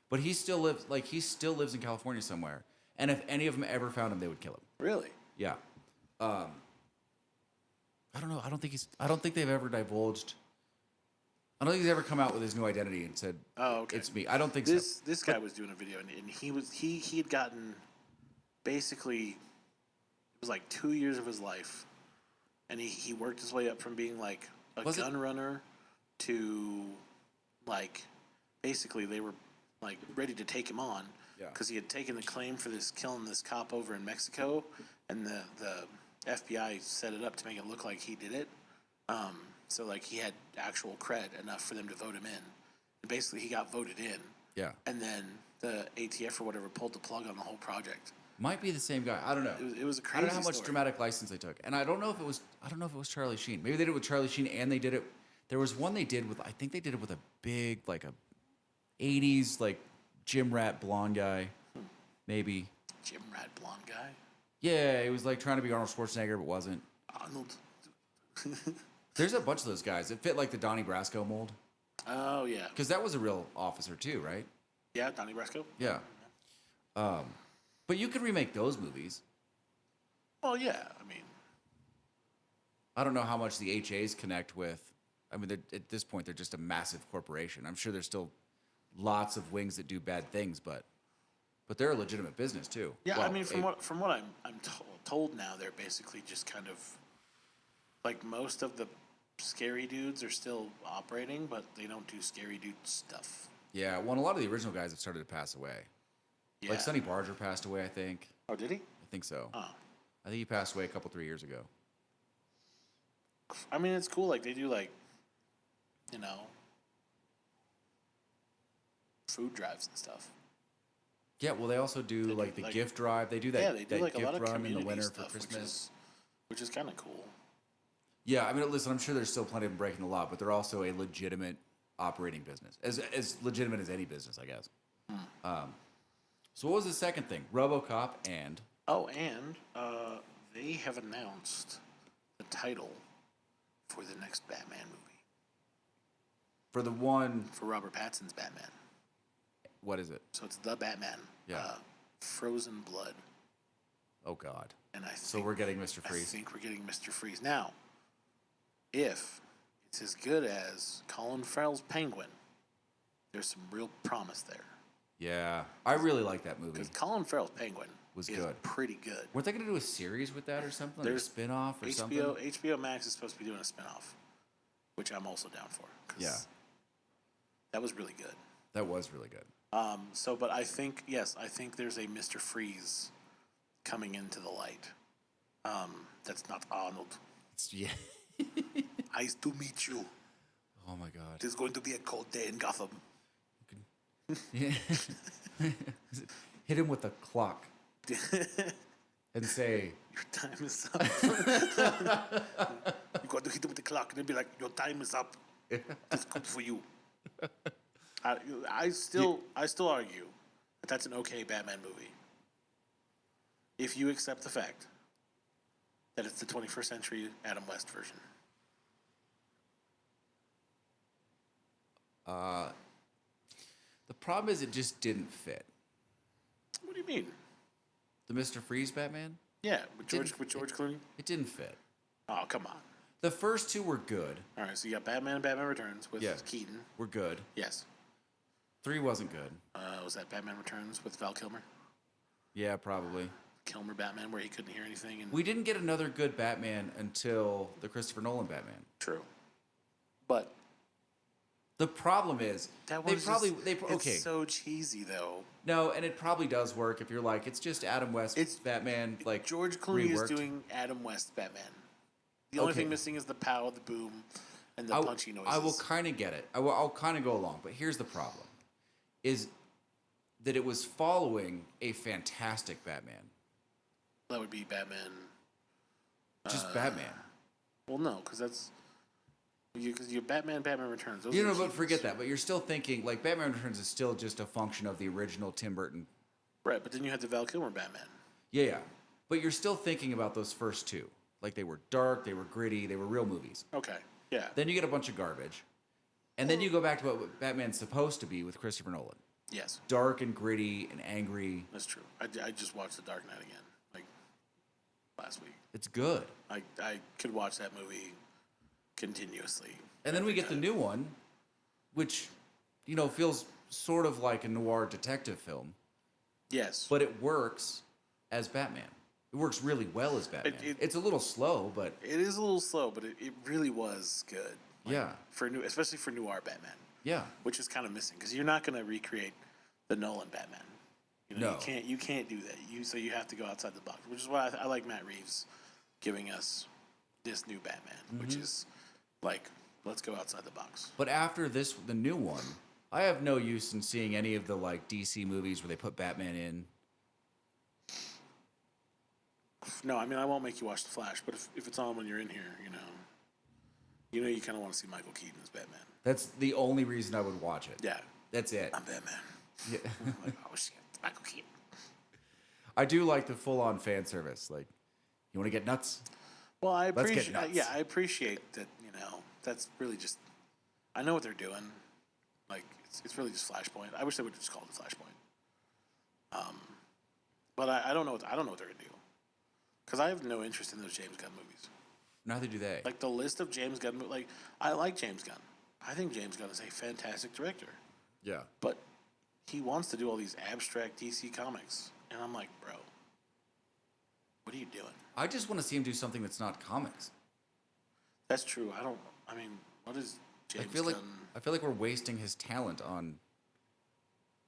But he still lives in California somewhere. And if any of them ever found him, they would kill him. Really? Yeah. I don't know. I don't think they've ever divulged. I don't think he's ever come out with his new identity and said, Oh, okay. "It's me." I don't think so. This guy was doing a video and he had gotten basically it was like 2 years of his life, and he worked his way up from being like a gun runner to like basically they were like ready to take him on because he had taken the claim for killing this cop over in Mexico, and the FBI set it up to make it look like he did it. So like he had actual cred enough for them to vote him in. And basically he got voted in. Yeah. And then the ATF or whatever pulled the plug on the whole project. Might be the same guy. I don't know. It was a crazy I don't know how much story. dramatic license they took, and I don't know if it was Charlie Sheen. Maybe they did it with Charlie Sheen, and they did it. There was one they did with. I think they did it with a big like a '80s like gym rat blonde guy. Maybe. Gym rat blonde guy. Yeah, he was like trying to be Arnold Schwarzenegger, but wasn't. Arnold. There's a bunch of those guys. It fit like the Donnie Brasco mold. Oh yeah. Because that was a real officer too, right? Yeah, Donnie Brasco. Yeah. But you could remake those movies. Oh yeah, I mean, I don't know how much the HAs connect with. I mean, at this point, they're just a massive corporation. I'm sure there's still lots of wings that do bad things, but they're a legitimate business too. yeah. Well, I mean, from what I'm told now, they're basically just kind of like most of the scary dudes are still operating, but they don't do scary dude stuff. Yeah, well, and a lot of the original guys have started to pass away. Yeah. Like Sonny Barger passed away, I think. Oh, did he? I think so. Oh. I think he passed away 3 years ago. I mean, it's cool. Like they do, like food drives and stuff. Yeah, well, they also do like the gift drive. They do that. Yeah, they do that like a gift lot of run in the community winter stuff, for Christmas. which is kind of cool. Yeah, I mean, listen, I'm sure there's still plenty of them breaking the law, but they're also a legitimate operating business, as legitimate as any business, I guess. So what was the second thing? Robocop and Oh, and they have announced the title for the next Batman movie for the one. for Robert Pattinson's Batman. What is it? So it's the Batman. Yeah. Frozen Blood. Oh God. And So we're getting Mr. I Freeze. think we're getting Mr. Freeze. Now, if it's as good as Colin Farrell's Penguin, there's some real promise there. Yeah, I really like that movie. Because Colin Farrell's Penguin Was is good. pretty good. Weren't they going to do a series with that or something? Like a There's spin-off or something? HBO Max is supposed to be doing a spinoff, which I'm also down for. 'Cause Yeah. that was really good. That was really good. But I think there's a Mr. Freeze coming into the light. That's not Arnold. Yeah. Nice to meet you. Oh my God. It is going to be a cold day in Gotham. Yeah. Hit him with a clock. and say, Your time is up. You got to hit them with the clock and they'll be like, your time is up. It's good for you. I still argue that that's an okay Batman movie. If you accept the fact that it's the 21st century Adam West version. the problem is it just didn't fit. What do you mean? The Mr. Freeze Batman? Yeah, with Didn't- George Clooney? It didn't fit. Oh, come on. The first two were good. All right, so you got Batman and Batman Returns with Yes. Keaton. Were good. Yes. 3 wasn't good. Was that Batman Returns with Val Kilmer? Yeah, probably. Kilmer Batman, where he couldn't hear anything. And We didn't get another good Batman until the Christopher Nolan Batman. True. But The problem is that they was probably just, they it's okay. so cheesy though. No, and it probably does work if you're like it's just Adam West It's- Batman like George Clooney reworked. is doing Adam West Batman. The only Okay. thing missing is the pow, the boom, and the I- punchy noises. I will kind of get it. I'll kind of go along, but here's the problem: is that it was following a fantastic Batman, That would be Batman. just Batman. Well, no, because that's because you're Batman Returns. Those You are know, the but keys. forget that. But you're still thinking like Batman Returns is still just a function of the original Tim Burton. Right, but then you had the Val Kilmer Batman. Yeah. But you're still thinking about those first two. Like they were dark, they were gritty, they were real movies. Okay, yeah, Then you get a bunch of garbage. And then you go back to what Batman's supposed to be with Christopher Nolan. yes, Dark and gritty and angry. that's true. I just watched The Dark Knight again, like last week. It's good. I could watch that movie continuously. And then we get the new one, which, you know, feels sort of like a noir detective film, Yes, but it works as Batman. It works really well as Batman. It's a little slow, but it is a little slow, but it really was good. yeah, For new, especially for noir Batman, yeah. which is kind of missing because you're not going to recreate the Nolan Batman. You know, No. you can't do that. So you have to go outside the box, which is why I like Matt Reeves giving us this new Batman, which is like, let's go outside the box. But after this, the new one, I have no use in seeing any of the like DC movies where they put Batman in. No, I mean I won't make you watch The Flash, but if it's on when you're in here, you kind of want to see Michael Keaton as Batman. That's the only reason I would watch it. Yeah, That's it. I'm Batman. Yeah. I'm like, oh shit, Michael Keaton. I do like the full-on fan service. Like, you want to get nuts? Well, I Let's get appreciate. nuts. Yeah, I appreciate that. That's really just. I know what they're doing. Like it's really just Flashpoint. I wish they would just call it Flashpoint. But I don't know. I don't know what they're gonna do. Because I have no interest in those James Gunn movies. Neither do they. Like the list of James Gunn. Like I like James Gunn. I think James Gunn is a fantastic director. Yeah. But he wants to do all these abstract DC comics, and I'm like, bro, what are you doing? I just want to see him do something that's not comics. That's true. I mean, what is James I Gunn? feel like we're wasting his talent on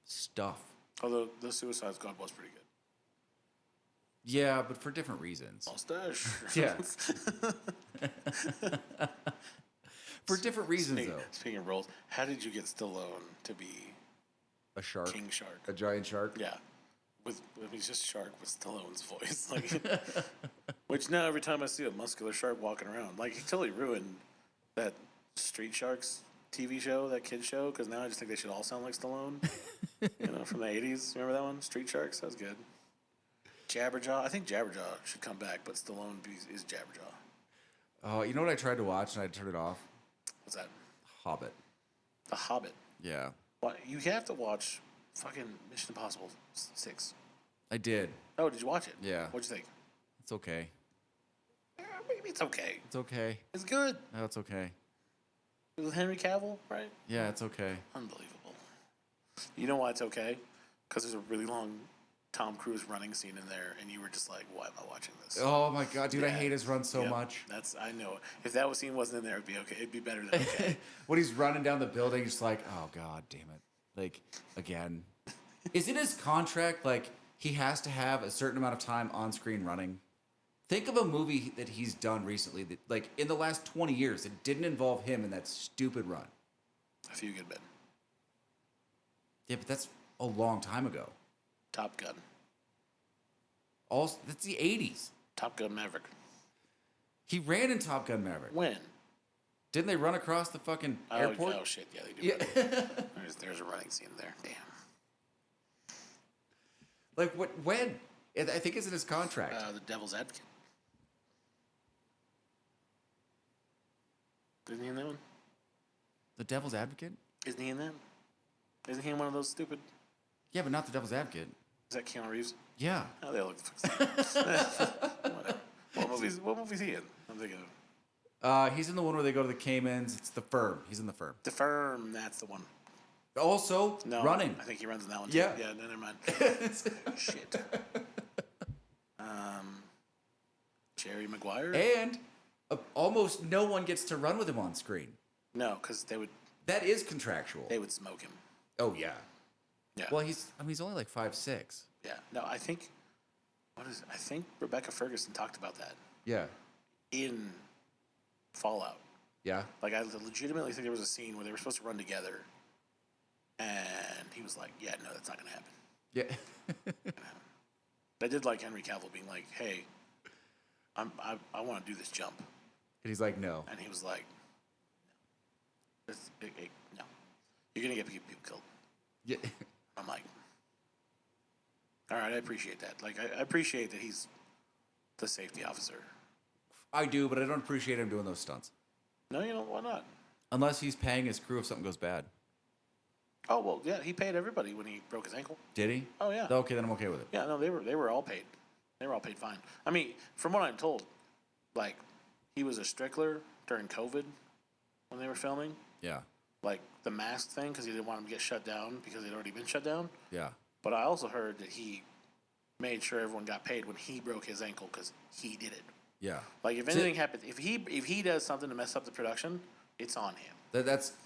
stuff. Although the Suicide Squad was pretty good. Yeah, but for different reasons. Mustache. Yeah. For different reasons, though. Speaking of roles, how did you get Stallone to be A shark. King Shark? A giant shark. Yeah, he's just Shark with Stallone's voice, like. Which now every time I see a muscular shark walking around, like he totally ruined that Street Sharks TV show, that kid show, because now I just think they should all sound like Stallone. From the '80s. Remember that one, Street Sharks? That was good. Jabberjaw. I think Jabberjaw should come back, but Stallone is Jabberjaw. Oh, you know what I tried to watch and I turned it off? What's that? Hobbit. The Hobbit. Yeah. What? You have to watch fucking Mission Impossible 6. I did. Oh, did you watch it? Yeah. What'd you think? It's okay. Yeah, maybe it's okay. It's okay. It's good. No, it's okay. It was Henry Cavill, right? Yeah, it's okay. Unbelievable. You know why it's okay? Because there's a really long Tom Cruise running scene in there, and you were just like, "Why am I watching this?" Oh my god, dude, I Yeah. hate his run so Yep. much. I know. If that scene wasn't in there, it'd be okay. It'd be better than okay. When he's running down the building, just like, oh god, damn it. Like, again. Is it his contract, like, he has to have a certain amount of time on screen running? Think of a movie that he's done recently, that, like, in the last 20 years, that didn't involve him in that stupid run. A Few Good Men. Yeah, but that's a long time ago. Top Gun. all that's the 80s. Top Gun Maverick. He ran in Top Gun Maverick. When? Didn't they run across the fucking airport? Oh shit, yeah, they do. Yeah. There's a running scene there. Damn. Like what? When? I think it's in his contract. The Devil's Advocate. Isn't he in that one? The Devil's Advocate? Isn't he in that? Isn't he in one of those stupid? Yeah, but not the Devil's Advocate. Is that Keanu Reeves? Yeah. Oh, they all look the fuck same. Whatever. What movie's he in? I'm thinking of. He's in the one where they go to the Caymans. It's The Firm. He's in The Firm. The Firm, that's the one. Also, No, running. I think he runs in that one too. Yeah. Yeah, no, never mind. Shit. Jerry Maguire? And almost no one gets to run with him on screen. No, because That is contractual. they would smoke him. Oh, yeah. Yeah. Well, he's only like 5'6". Yeah. No, I think I think Rebecca Ferguson talked about that Yeah. in Fallout. Yeah. Like, I legitimately think there was a scene where they were supposed to run together, and he was like, "Yeah, no, that's not gonna happen." Yeah. I did like Henry Cavill being like, "Hey, I want to do this jump," And he's like, no. and he was like, "No, no, you're gonna get people killed." Yeah. I'm like, "All right, I appreciate that. Like, I appreciate that he's the safety officer." I do, but I don't appreciate him doing those stunts. No, you know why not? Unless he's paying his crew if something goes bad. Oh well, yeah, he paid everybody when he broke his ankle. Did he? Oh yeah. Okay, then I'm okay with it. Yeah, no, they were all paid. They were all paid fine. I mean, from what I'm told, like, he was a strickler during COVID when they were filming, Yeah. like the mask thing, because he didn't want them to get shut down because they'd already been shut down. Yeah. But I also heard that he made sure everyone got paid when he broke his ankle because he did it. Yeah. Like, if anything happens, if he does something to mess up the production, it's on him.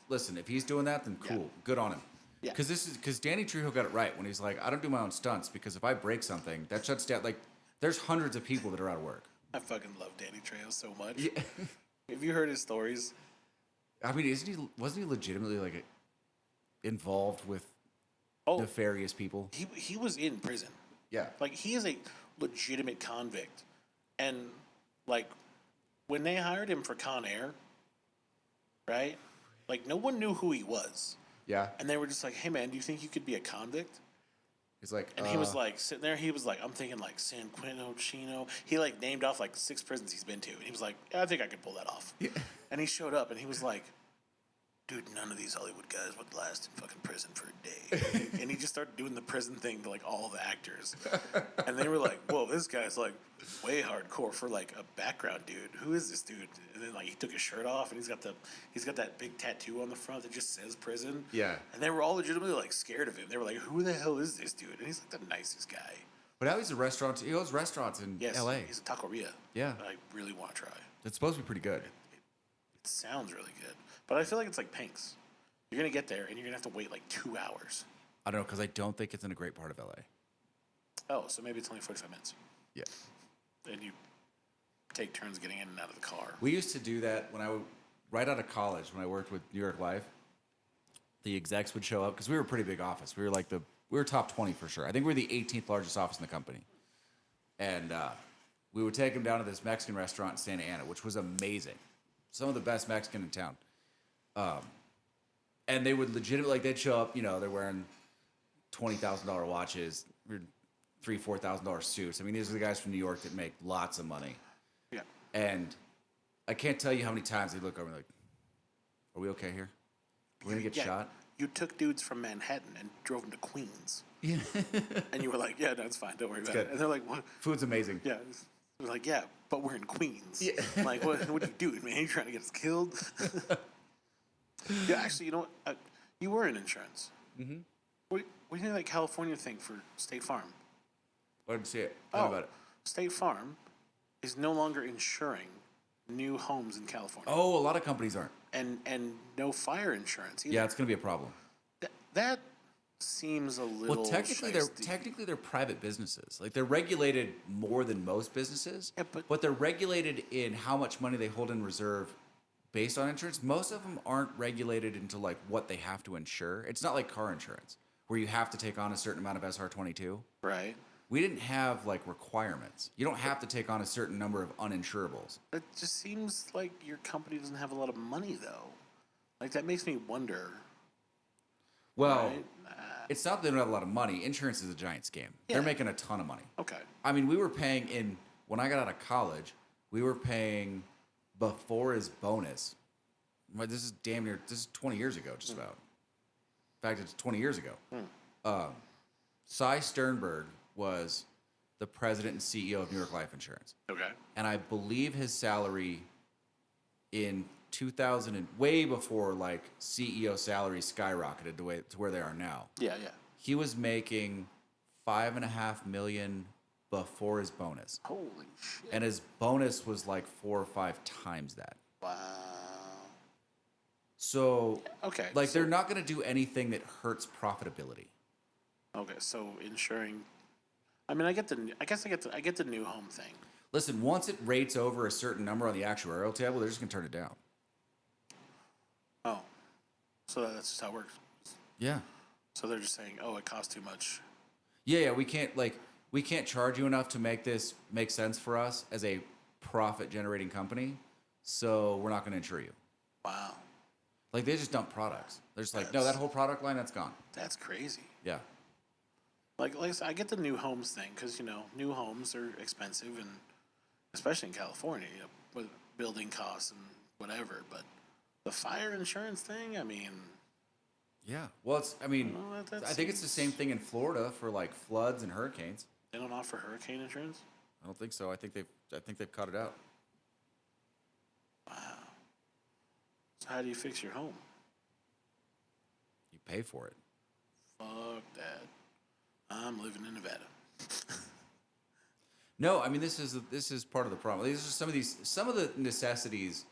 Listen, if he's doing that, then cool. Yeah. Good on him. Yeah. Because Danny Trejo got it right when he's like, I don't do my own stunts because if I break something, that shuts down. Like, there's hundreds of people that are out of work. I fucking love Danny Trejo so much. Yeah. Have you heard his stories? I mean, wasn't he legitimately like involved with Oh, nefarious people? he was in prison. Yeah. Like, he is a legitimate convict. And, like, when they hired him for Con Air, right? Like, no one knew who he was. Yeah. And they were just like, "Hey, man, do you think you could be a convict?" He's like, And he was like, sitting there, he was like, I'm thinking like San Quentin, Chino. He like named off like 6 prisons he's been to. And he was like, "Yeah, I think I could pull that off." Yeah. And he showed up and he was like, "Dude, none of these Hollywood guys would last in fucking prison for a day." And he just started doing the prison thing to like all the actors. And they were like, "Whoa, this guy's like way hardcore for like a background dude. Who is this dude?" And then like he took his shirt off and he's got that big tattoo on the front that just says prison. Yeah. And they were all legitimately like scared of him. They were like, "Who the hell is this dude?" And he's like the nicest guy. but now he's a restaurant. He owns restaurants in Yes, L.A. he's a taqueria. Yeah. I really want to try. It's supposed to be pretty good. It sounds really good, but I feel like it's like Pink's. You're gonna get there and you're gonna have to wait like 2 hours. I don't know, because I don't think it's in a great part of L.A. Oh, so maybe it's only 45 minutes. Yeah. And you take turns getting in and out of the car. We used to do that right out of college when I worked with New York Live. The execs would show up because we were a pretty big office. We were top 20 for sure. I think we were the 18th largest office in the company. And we would take them down to this Mexican restaurant in Santa Ana, which was amazing. Some of the best Mexican in town. And they would legitimately, like, they'd show up, they're wearing $20,000 watches, $3,000, $4,000 suits. I mean, these are the guys from New York that make lots of money. Yeah. And I can't tell you how many times they look over and like, are we okay here? We're going to get shot? You took dudes from Manhattan and drove them to Queens. Yeah. And you were like, "Yeah, no, it's fine. Don't worry about good. it." And they're like, "What?" Food's amazing. Yeah. They're like, "Yeah, but we're in Queens." Yeah. I'm like, what are you doing, man? You trying to get us killed? Yeah, actually, you know what? You were in insurance. Mm-hmm. What do you think of that California thing for State Farm? I didn't see it. Tell me about it. State Farm is no longer insuring new homes in California. Oh, a lot of companies aren't. And no fire insurance either. Yeah, it's going to be a problem. That seems a little Well, technically they're private businesses. Like, they're regulated more than most businesses. Yeah, but they're regulated in how much money they hold in reserve based on insurance. Most of them aren't regulated into like what they have to insure. It's not like car insurance where you have to take on a certain amount of SR22. Right. we didn't have like requirements. You don't have to take on a certain number of uninsurables. It just seems like your company doesn't have a lot of money, though. Like, that makes me wonder. Well, Right? it's not that they don't have a lot of money. Insurance is a giant scam. Yeah. They're making a ton of money. Okay. I mean, we were paying when I got out of college, we were paying before his bonus. Well, this is 20 years ago, just about. In fact, it's 20 years ago. Cy Sternberg was the president and CEO of New York Life Insurance. Okay. And I believe his salary in 2000 and way before like CEO salaries skyrocketed to where they are now. Yeah, yeah. He was making $5.5 million before his bonus, Holy shit. and his bonus was like 4 or 5 times that. Wow. So, Okay. like, they're not going to do anything that hurts profitability. Okay, so insuring. I mean, I get the new home thing. Listen, once it rates over a certain number on the actuarial table, they're just going to turn it down. Oh, so that's just how it works. Yeah. So they're just saying, oh, it costs too much. Yeah, we can't charge you enough to make this make sense for us as a profit generating company, so we're not going to insure you. Wow, Like, they just dump products. They're just like, no, that whole product line, that's gone. that's crazy. Yeah. Like I said, I get the new homes thing because new homes are expensive, and especially in California, with building costs and whatever. But the fire insurance thing, I mean, Yeah. Well, I that I think it's the seems- same thing in Florida for like floods and hurricanes. they don't offer hurricane insurance. I don't think so. I think they've cut it out. Wow. So how do you fix your home? You pay for it. Fuck that. I'm living in Nevada. No, I mean this is part of the problem. These are some of the necessities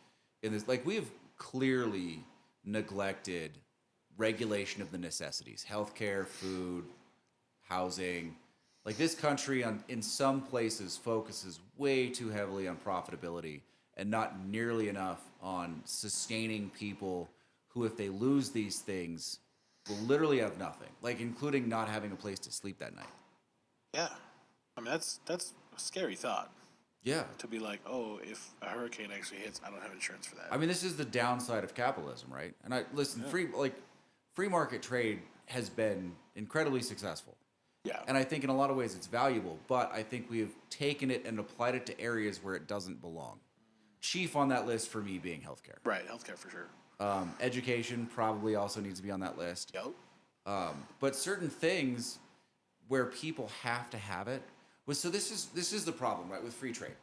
in this. Like, we have clearly neglected regulation of the necessities: healthcare, food, housing. Like, this country in some places focuses way too heavily on profitability and not nearly enough on sustaining people who, if they lose these things, will literally have nothing. Like, including not having a place to sleep that night. Yeah. I mean, that's a scary thought Yeah. to be like, oh, if a hurricane actually hits, I don't have insurance for that. I mean, this is the downside of capitalism, right? And free market trade has been incredibly successful. Yeah. And I think in a lot of ways it's valuable, but I think we have taken it and applied it to areas where it doesn't belong. Chief on that list for me being healthcare. Right, healthcare for sure. Education probably also needs to be on that list. Yo. But certain things where people have to have it. So this is the problem, right, with free trade.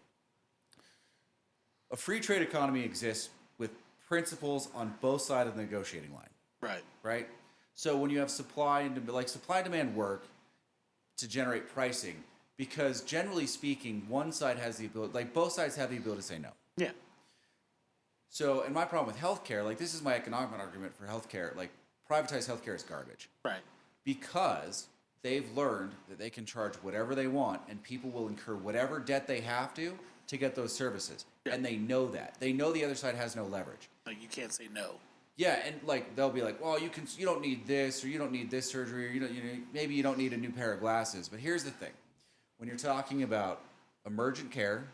A free trade economy exists with principles on both sides of the negotiating line, Right. right? So when you have supply and demand work to generate pricing, because generally speaking, one side has the ability, like both sides have the ability to say no. Yeah. So, and my problem with healthcare, like this is my economic argument for healthcare, like privatized healthcare is garbage. Right. Because they've learned that they can charge whatever they want and people will incur whatever debt they have to get those services. Yeah. And they know that. They know the other side has no leverage. Like, you can't say no. Yeah, and like they'll be like, well, you don't need this, or you don't need this surgery, or maybe you don't need a new pair of glasses. But here's the thing: when you're talking about emergent care,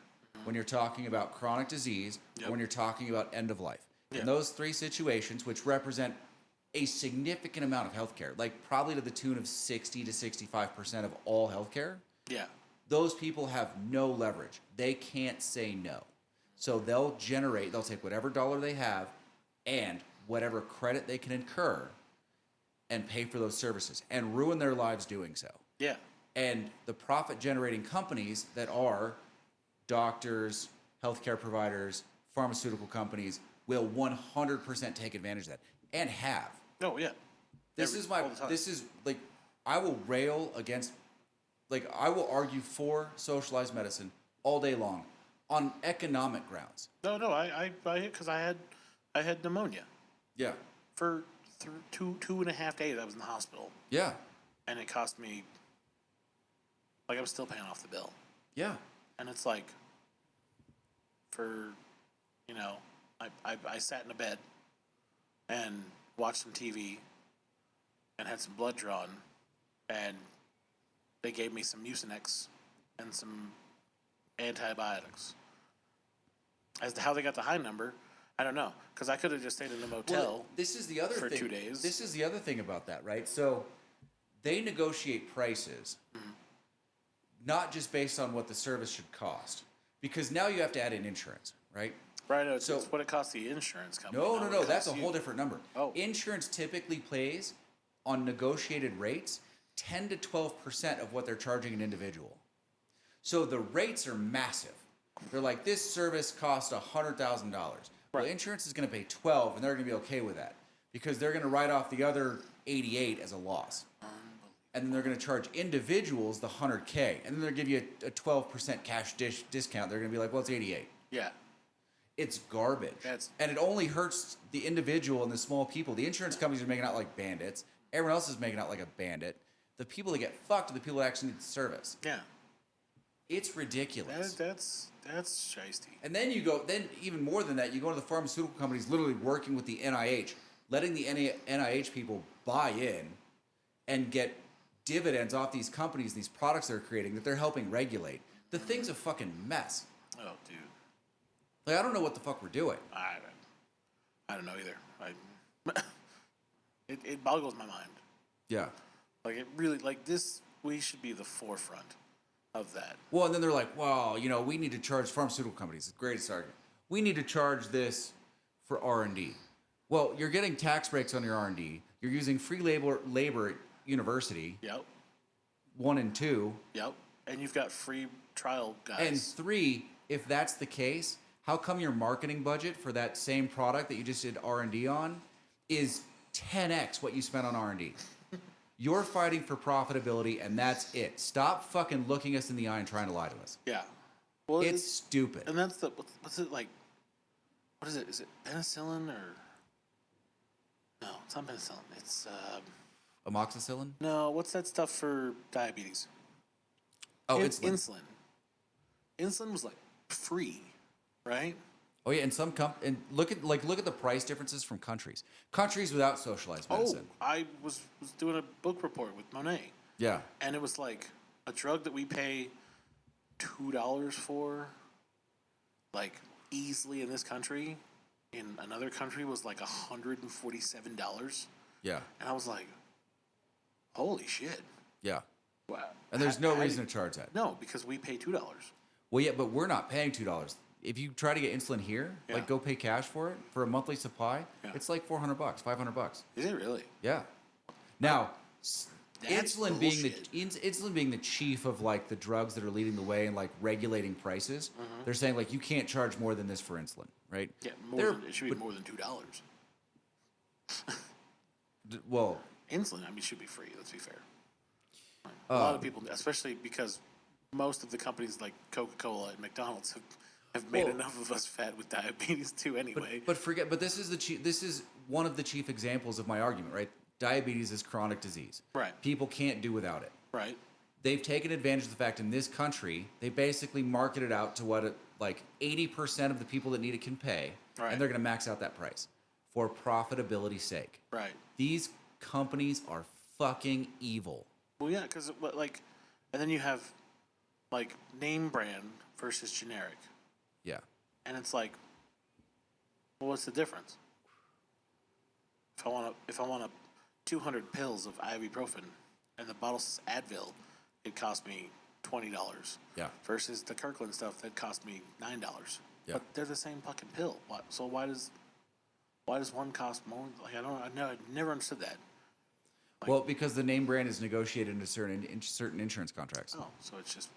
when you're talking about chronic disease, Yep. when you're talking about end of life, Yeah. in those three situations, which represent a significant amount of healthcare, like probably to the tune of 60 to 65% of all healthcare, Yeah. those people have no leverage. They can't say no. So they'll take whatever dollar they have and whatever credit they can incur and pay for those services and ruin their lives doing so. Yeah. And the profit generating companies that are doctors, healthcare providers, pharmaceutical companies will 100% take advantage of that and have. Oh, yeah. All the time. I will rail against, I will argue for socialized medicine all day long on economic grounds. No, because I had pneumonia Yeah. for 2.5 days. I was in the hospital, Yeah. and it cost me, I'm still paying off the bill. Yeah. And it's like, I sat in a bed and watched some TV and had some blood drawn, and they gave me some Mucinex and some antibiotics. As to how they got the high number, I don't know, because I could have just stayed in the motel. Well, this is the other for thing. 2 days. This is the other thing about that, right? So they negotiate prices, not just based on what the service should cost, because now you have to add in insurance, right? Right, no, it's, So- it's what it costs the insurance company. No, not no, what no. it That's a costs whole you. different number. Oh. Insurance typically plays on negotiated rates 10 to 12% of what they're charging an individual. So the rates are massive. They're like, this service costs $100,000. Well, Right. insurance is going to pay 12, and they're going to be okay with that because they're going to write off the other 88 as a loss. And then they're going to charge individuals the 100K, and then they'll give you a 12% cash discount. They're going to be like, well, it's 88. Yeah, It's garbage. That's- And it only hurts the individual and the small people. The insurance companies are making out like bandits. Everyone else is making out like a bandit. The people that get fucked are the people that actually need the service. yeah. It's ridiculous. That's shiesty. And then you go, then even more than that, you go to the pharmaceutical companies literally working with the NIH, letting the NIH people buy in and get dividends off these companies, these products they're creating that they're helping regulate. The thing's a fucking mess. Oh, dude. Like, I don't know what the fuck we're doing. I don't know either. It boggles my mind. Yeah. Like, it really, like, this, we should be the forefront of that. Well, and then they're like, well, you know, we need to charge pharmaceutical companies. The greatest argument. We need to charge this for R&D. Well, you're getting tax breaks on your R&D. You're using free labor at university, Yep. 1 and 2. Yep. And you've got free trial guys. And 3, if that's the case, how come your marketing budget for that same product that you just did R&D on is 10x what you spent on R&D? You're fighting for profitability, and that's it. Stop fucking looking us in the eye and trying to lie to us. Yeah. Well, It's stupid. and that's the, what's it like? What is it? Is it penicillin or? No, it's not penicillin. It's, Amoxicillin? no, what's that stuff for diabetes? Oh, insulin. Insulin. Insulin was like free, right? Oh yeah, and some and look at the price differences from countries. Countries without socialized medicine. Oh, I was doing a book report with Monet, Yeah. and it was like a drug that we pay $2 for, like easily in this country, in another country was like $147, Yeah. and I was like, holy shit! Yeah. Wow. And there's no reason to charge that. No, because we pay $2. Well, yeah, but we're not paying $2. If you try to get insulin here, Yeah. like go pay cash for it for a monthly supply, Yeah. it's like $400, $500. Is it really? Yeah. Now, That's insulin bullshit. insulin being the chief of like the drugs that are leading the way and like regulating prices, they're saying like you can't charge more than this for insulin, right? Yeah, it should be more than $2. Well, Insulin, I mean, should be free. Let's be fair. A lot of people, especially because most of the companies like Coca-Cola and McDonald's have made Well- enough of us fat with diabetes too. Anyway, but this is one of the chief examples of my argument, right? Diabetes is chronic disease. Right. People can't do without it. right? They've taken advantage of the fact in this country, they basically market it out to what like 80% of the people that need it can pay, Right. and they're going to max out that price for profitability's sake. Right. These companies are fucking evil. Well, yeah, because like, and then you have like name brand versus generic, Yeah. and it's like, well, what's the difference? If I want a 200 pills of ibuprofen, and the bottle says Advil, it cost me $20. Yeah. Versus the Kirkland stuff that cost me $9. Yeah. But they're the same fucking pill. So why does one cost more? Like I never understood that. Well, because the name brand is negotiated into certain insurance contracts. Oh, so it's just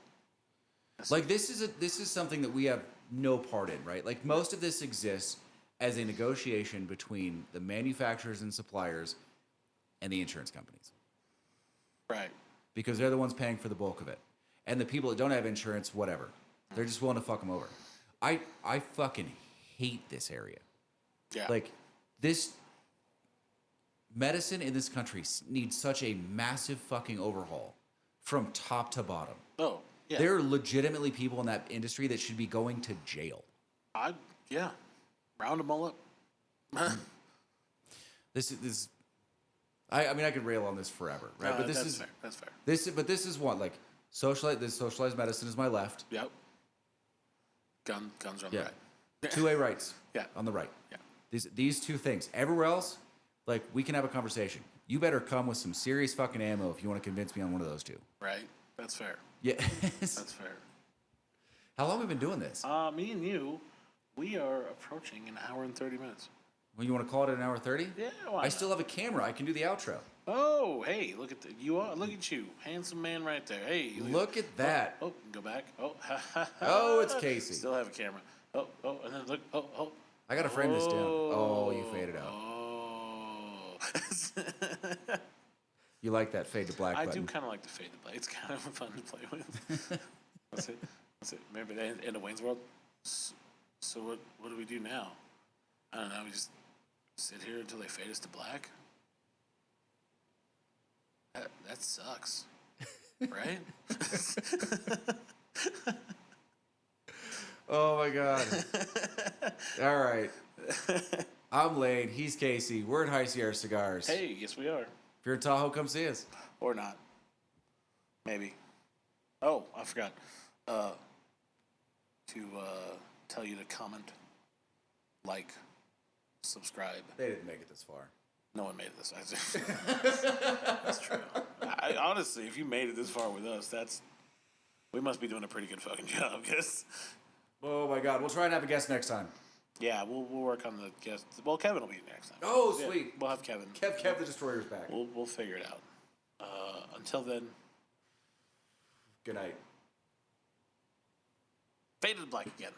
Like this is something that we have no part in, right? Like most of this exists as a negotiation between the manufacturers and suppliers and the insurance companies right. because they're the ones paying for the bulk of it. And the people that don't have insurance, whatever, they're just willing to fuck them over. I fucking hate this area. Yeah. Like this medicine in this country needs such a massive fucking overhaul from top to bottom. Oh, yeah. There are legitimately people in that industry that should be going to jail. Yeah. Round them all up. This is I mean, I could rail on this forever, right? But that's fair. That's fair. This is one like socialized medicine is my left. Yep. Guns are on Yeah. the right. 2A rights. Yeah. On the right. Yeah. These two things. Everywhere else, like we can have a conversation. You better come with some serious fucking ammo if you want to convince me on one of those two. Right. That's fair. Yeah. That's fair. How long have we been doing this? Me and you, we are approaching an hour and 30 minutes. Well, you want to call it an hour 30? Yeah, why I not? still have a camera. I can do the outro. Oh, hey, look at look at you, handsome man right there. Hey, Look at that. Oh, go back. Oh, Oh, it's Casey. Still have a camera. Oh, and then look. Oh. I gotta frame this down. Oh, you faded out. Oh. You like that fade to black I button? do kind of like the fade to black. It's kind of fun to play with. That's it. Remember the end of Wayne's World? So what do we do now? I don't know. We just sit here until they fade us to black? That sucks. Right? Oh my god. All right. I'm Lane. He's Casey. We're at High Sierra Cigars. Hey, yes we are. If you're in Tahoe, come see us. Or not. Maybe. Oh, I forgot. To tell you to comment, like, subscribe. They didn't make it this far. No one made it this far. That's true. Honestly, if you made it this far with us, we must be doing a pretty good fucking job. Cause Oh my god. We'll try and have a guest next time. yeah, we'll work on the guest. Well, Kevin will be next time. Oh, Yeah, sweet. we'll have Kevin. Kev the Destroyer's back. We'll figure it out. Until then, Good night. faded black again.